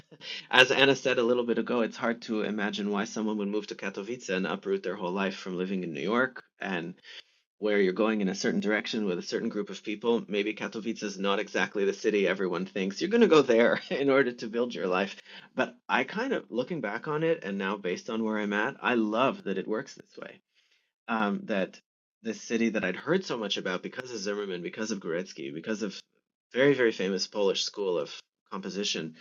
As Anna said a little bit ago, it's hard to imagine why someone would move to Katowice and uproot their whole life from living in New York, and where you're going in a certain direction with a certain group of people. Maybe Katowice is not exactly the city everyone thinks. You're going to go there in order to build your life. But I kind of, looking back on it, and now based on where I'm at, I love that it works this way. That this city that I'd heard so much about because of Zimmerman, because of Górecki, because of very, very famous Polish school of composition,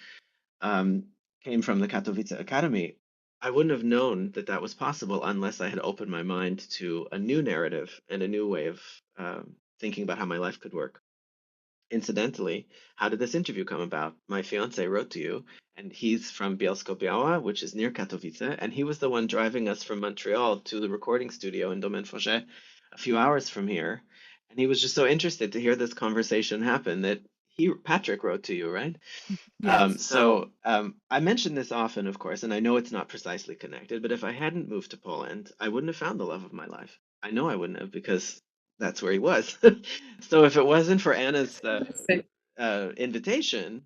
um, came from the Katowice Academy. I wouldn't have known that that was possible unless I had opened my mind to a new narrative and a new way of thinking about how my life could work. Incidentally, how did this interview come about? My fiance wrote to you, and he's from Bielsko-Biała, which is near Katowice, and he was the one driving us from Montreal to the recording studio in Domaine Fauchet, a few hours from here. And he was just so interested to hear this conversation happen that Patrick wrote to you, right? Yes. I mention this often, of course, and I know it's not precisely connected, but if I hadn't moved to Poland, I wouldn't have found the love of my life. I know I wouldn't have because that's where he was. So if it wasn't for Anna's invitation,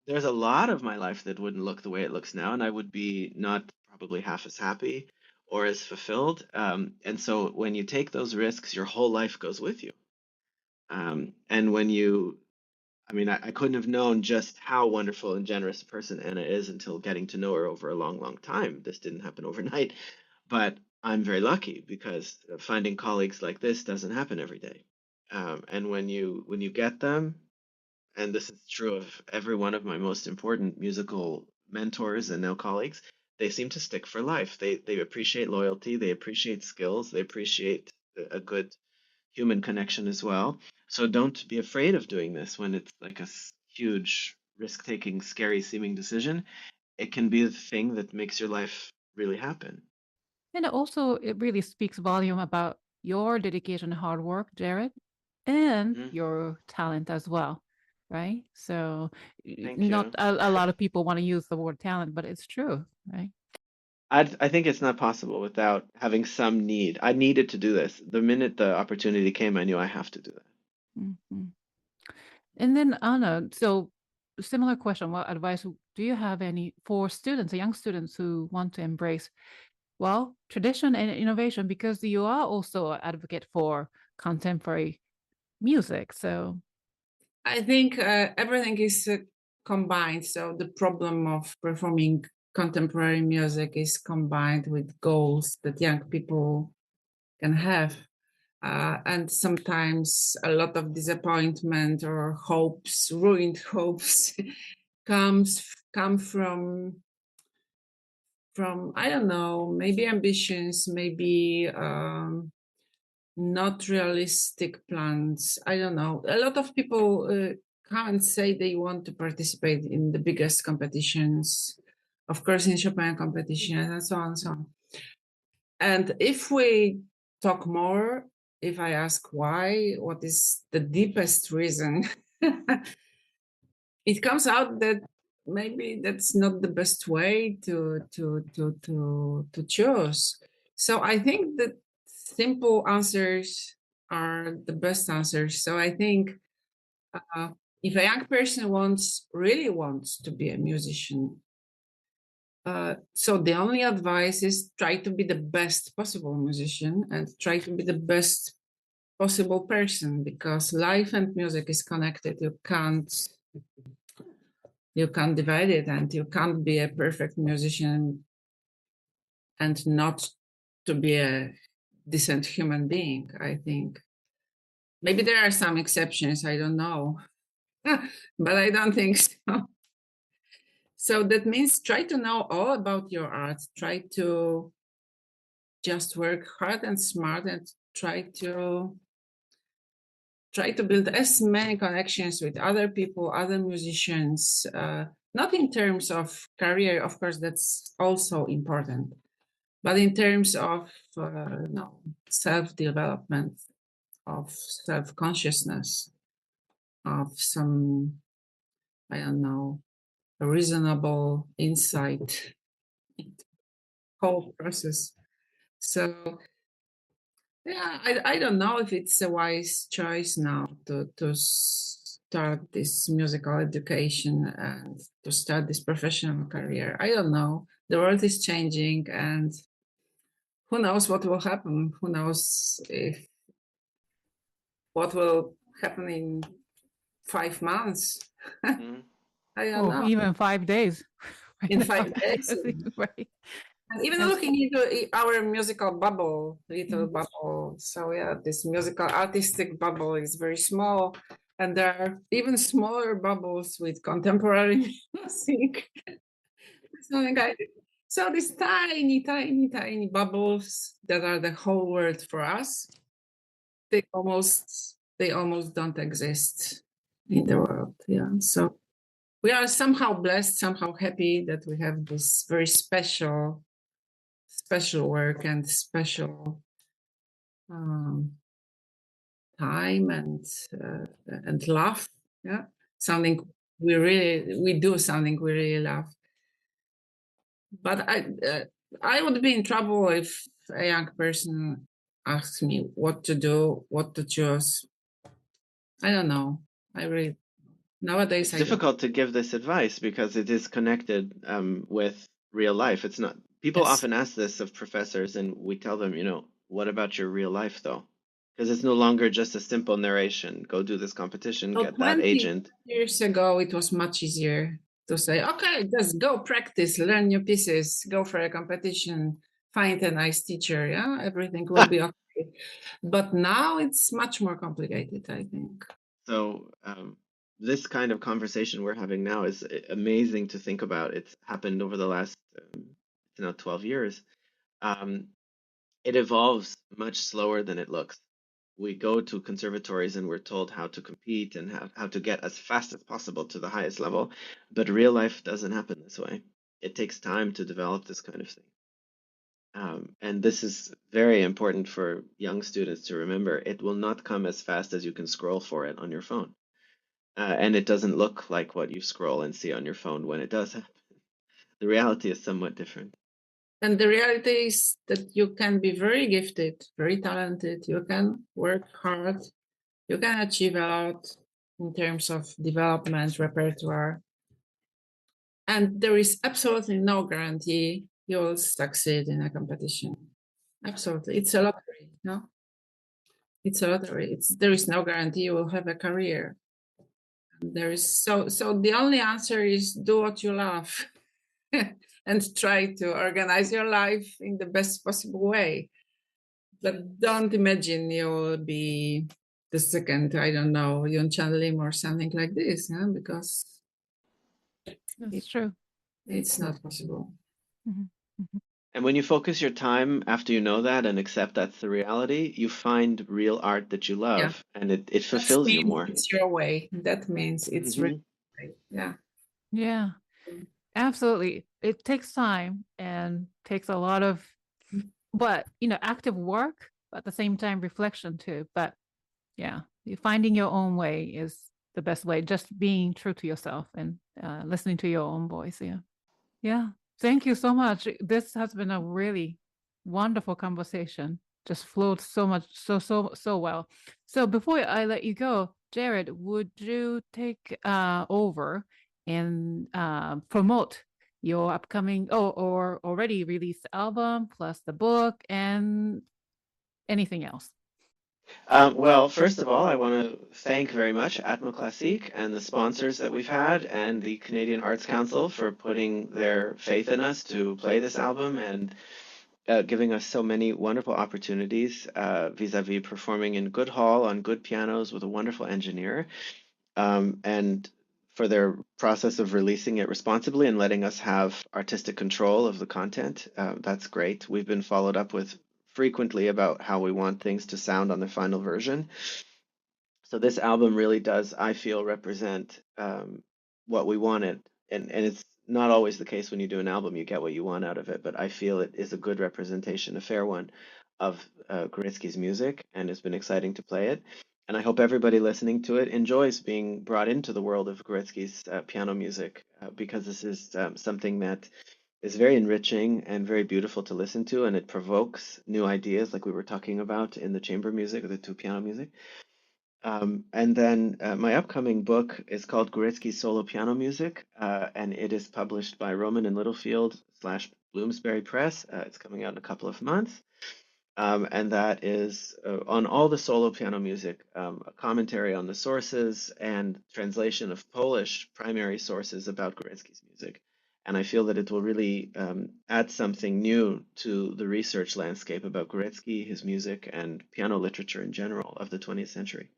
there's a lot of my life that wouldn't look the way it looks now, and I would be not probably half as happy or as fulfilled. And so when you take those risks, your whole life goes with you. And when you I mean, I couldn't have known just how wonderful and generous a person Anna is until getting to know her over a long, long time. This didn't happen overnight, but I'm very lucky because finding colleagues like this doesn't happen every day. And when you get them, and this is true of every one of my most important musical mentors and now colleagues, they seem to stick for life. They appreciate loyalty, they appreciate skills, they appreciate a good human connection as well. So don't be afraid of doing this when it's like a huge, risk-taking, scary seeming decision. It can be the thing that makes your life really happen. And also, it really speaks volume about your dedication and hard work, Jarred, and Mhm. your talent as well, right? So, Thank not you. a lot of people want to use the word talent, but it's true, right? I think it's not possible without having some need. I needed to do this. The minute the opportunity came, I knew I have to do that. Mm-hmm. And then Anna, so similar question, what advice do you have any for students, young students who want to embrace, well, tradition and innovation, because you are also an advocate for contemporary music. So I think everything is combined. So the problem of performing contemporary music is combined with goals that young people can have. And sometimes a lot of disappointment or hopes, ruined hopes, come from I don't know, maybe ambitions, maybe not realistic plans. I don't know. A lot of people come and say they want to participate in the biggest competitions, of course, in Chopin competition and so on and so on. And if we talk more, if I ask why, what is the deepest reason, it comes out that maybe that's not the best way to choose. So I think that simple answers are the best answers. So I think if a young person really wants to be a musician, so the only advice is try to be the best possible musician and try to be the best possible person, because life and music is connected. You can't divide it, and you can't be a perfect musician and not to be a decent human being. I think maybe there are some exceptions, I don't know, but I don't think so. So that means try to know all about your art, try to just work hard and smart, and try to build as many connections with other people, other musicians, not in terms of career, of course, that's also important, but in terms of no, self-development of self-consciousness, of some, I don't know, a reasonable insight into the whole process. So yeah, I don't know if it's a wise choice now to start this musical education and to start this professional career. I don't know. The world is changing, and who knows what will happen? Who knows if what will happen in 5 months? Mhm. I don't Or know. even 5 days. Right In now. 5 days. Right. And even Yes. looking into our musical bubble, little Mhm. bubble. So yeah, this musical artistic bubble is very small, and there are even smaller bubbles with contemporary music. Something like so these tiny, tiny, tiny bubbles that are the whole world for us, they almost don't exist in the world. Yeah. So we are somehow blessed, somehow happy that we have this very special work and special um, time and love. Yeah, something we do something we really love. But I would be in trouble if a young person asks me what to do, what to choose. I don't know. I really nowadays It's I don't. difficult to give this advice because it is connected with real life. It's not, people Yes. often ask this of professors, and we tell them, what about your real life though? Because it's no longer just a simple narration. Go do this competition, So get that 20 agent. years ago, it was much easier to say, okay, just go practice, learn new pieces, go for a competition, find a nice teacher. Yeah, everything will be okay. But now it's much more complicated, I think. So this kind of conversation we're having now is amazing to think about. It's happened over the last, 12 years. Um, it evolves much slower than it looks. We go to conservatories and we're told how to compete and how to get as fast as possible to the highest level. But real life doesn't happen this way. It takes time to develop this kind of thing. And this is very important for young students to remember. It will not come as fast as you can scroll for it on your phone. And it doesn't look like what you scroll and see on your phone when it does happen. The reality is somewhat different. And the reality is that you can be very gifted, very talented, you can work hard, you can achieve a lot in terms of development, repertoire. And there is absolutely no guarantee you will succeed in a competition. Absolutely. It's a lottery, no? It's a lottery. There is no guarantee you will have a career. There is so the only answer is do what you love and try to organize your life in the best possible way. But don't imagine you'll be the second, I don't know, Yun Chan Lim or something like this, yeah? Because That's it, true. it's not possible. Mhm. Mhm. And when you focus your time after you know that and accept that's the reality, you find real art that you Yeah. love and it That fulfills you means more. it's your way. That means it's really Hmm. right. Yeah. Yeah, absolutely. It takes time and takes a lot of, but active work, but at the same time reflection too. But yeah, finding your own way is the best way. Just being true to yourself and listening to your own voice. Yeah. Yeah. Thank you so much. This has been a really wonderful conversation. Just flowed so much, so well. So before I let you go, Jarred, would you take over and promote your upcoming or already released album plus the book and anything else? Well, first of all, I want to thank very much Atma Classique and the sponsors that we've had and the Canadian Arts Council for putting their faith in us to play this album and giving us so many wonderful opportunities vis-a-vis performing in good hall on good pianos with a wonderful engineer, and for their process of releasing it responsibly and letting us have artistic control of the content. That's great. We've been followed up with frequently about how we want things to sound on the final version. So this album really does, I feel, represent what we wanted. And it's not always the case when you do an album, you get what you want out of it, but I feel it is a good representation, a fair one of Górecki's music, and it's been exciting to play it. And I hope everybody listening to it enjoys being brought into the world of Górecki's piano music, because this is something that is very enriching and very beautiful to listen to, and it provokes new ideas, like we were talking about in the chamber music or the two piano music. And then my upcoming book is called Górecki's Solo Piano Music, and it is published by Rowman and Littlefield / Bloomsbury Press. It's coming out in a couple of months. And that is on all the solo piano music, a commentary on the sources and translation of Polish primary sources about Górecki's music. And I feel that it will really add something new to the research landscape about Górecki, his music, and piano literature in general of the 20th century.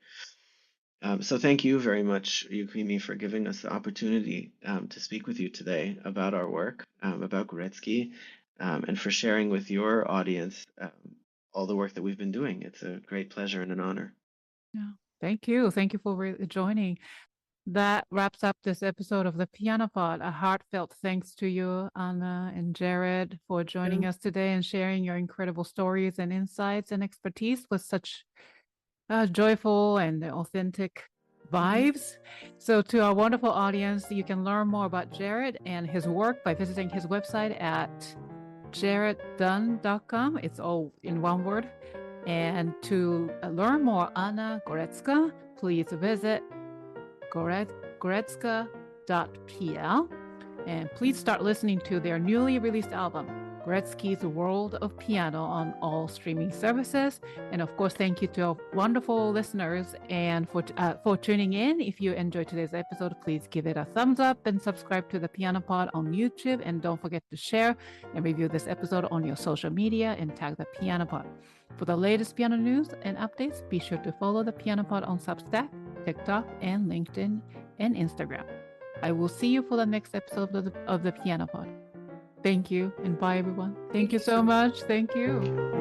So thank you very much, Yukimi, for giving us the opportunity to speak with you today about our work, about Górecki, and for sharing with your audience all the work that we've been doing. It's a great pleasure and an honor. Yeah. Thank you. Thank you for joining. That wraps up this episode of the Piano Pod. A heartfelt thanks to you, Anna and Jarred, for joining us today and sharing your incredible stories and insights and expertise with such joyful and authentic vibes. So to our wonderful audience, you can learn more about Jarred and his work by visiting his website at jarreddunn.com. It's all in one word. And to learn more Anna Górecka, please visit górecka.pl, and please start listening to their newly released album, Górecki's World of Piano, on all streaming services. And of course, thank you to our wonderful listeners and for tuning in. If you enjoyed today's episode, please give it a thumbs up and subscribe to the Piano Pod on YouTube. And don't forget to share and review this episode on your social media and tag the Piano Pod. For the latest piano news and updates, be sure to follow the Piano Pod on Substack, TikTok, and LinkedIn and Instagram. I will see you for the next episode of the Piano Pod. Thank you, and bye, everyone. Thank you so much. Thank you.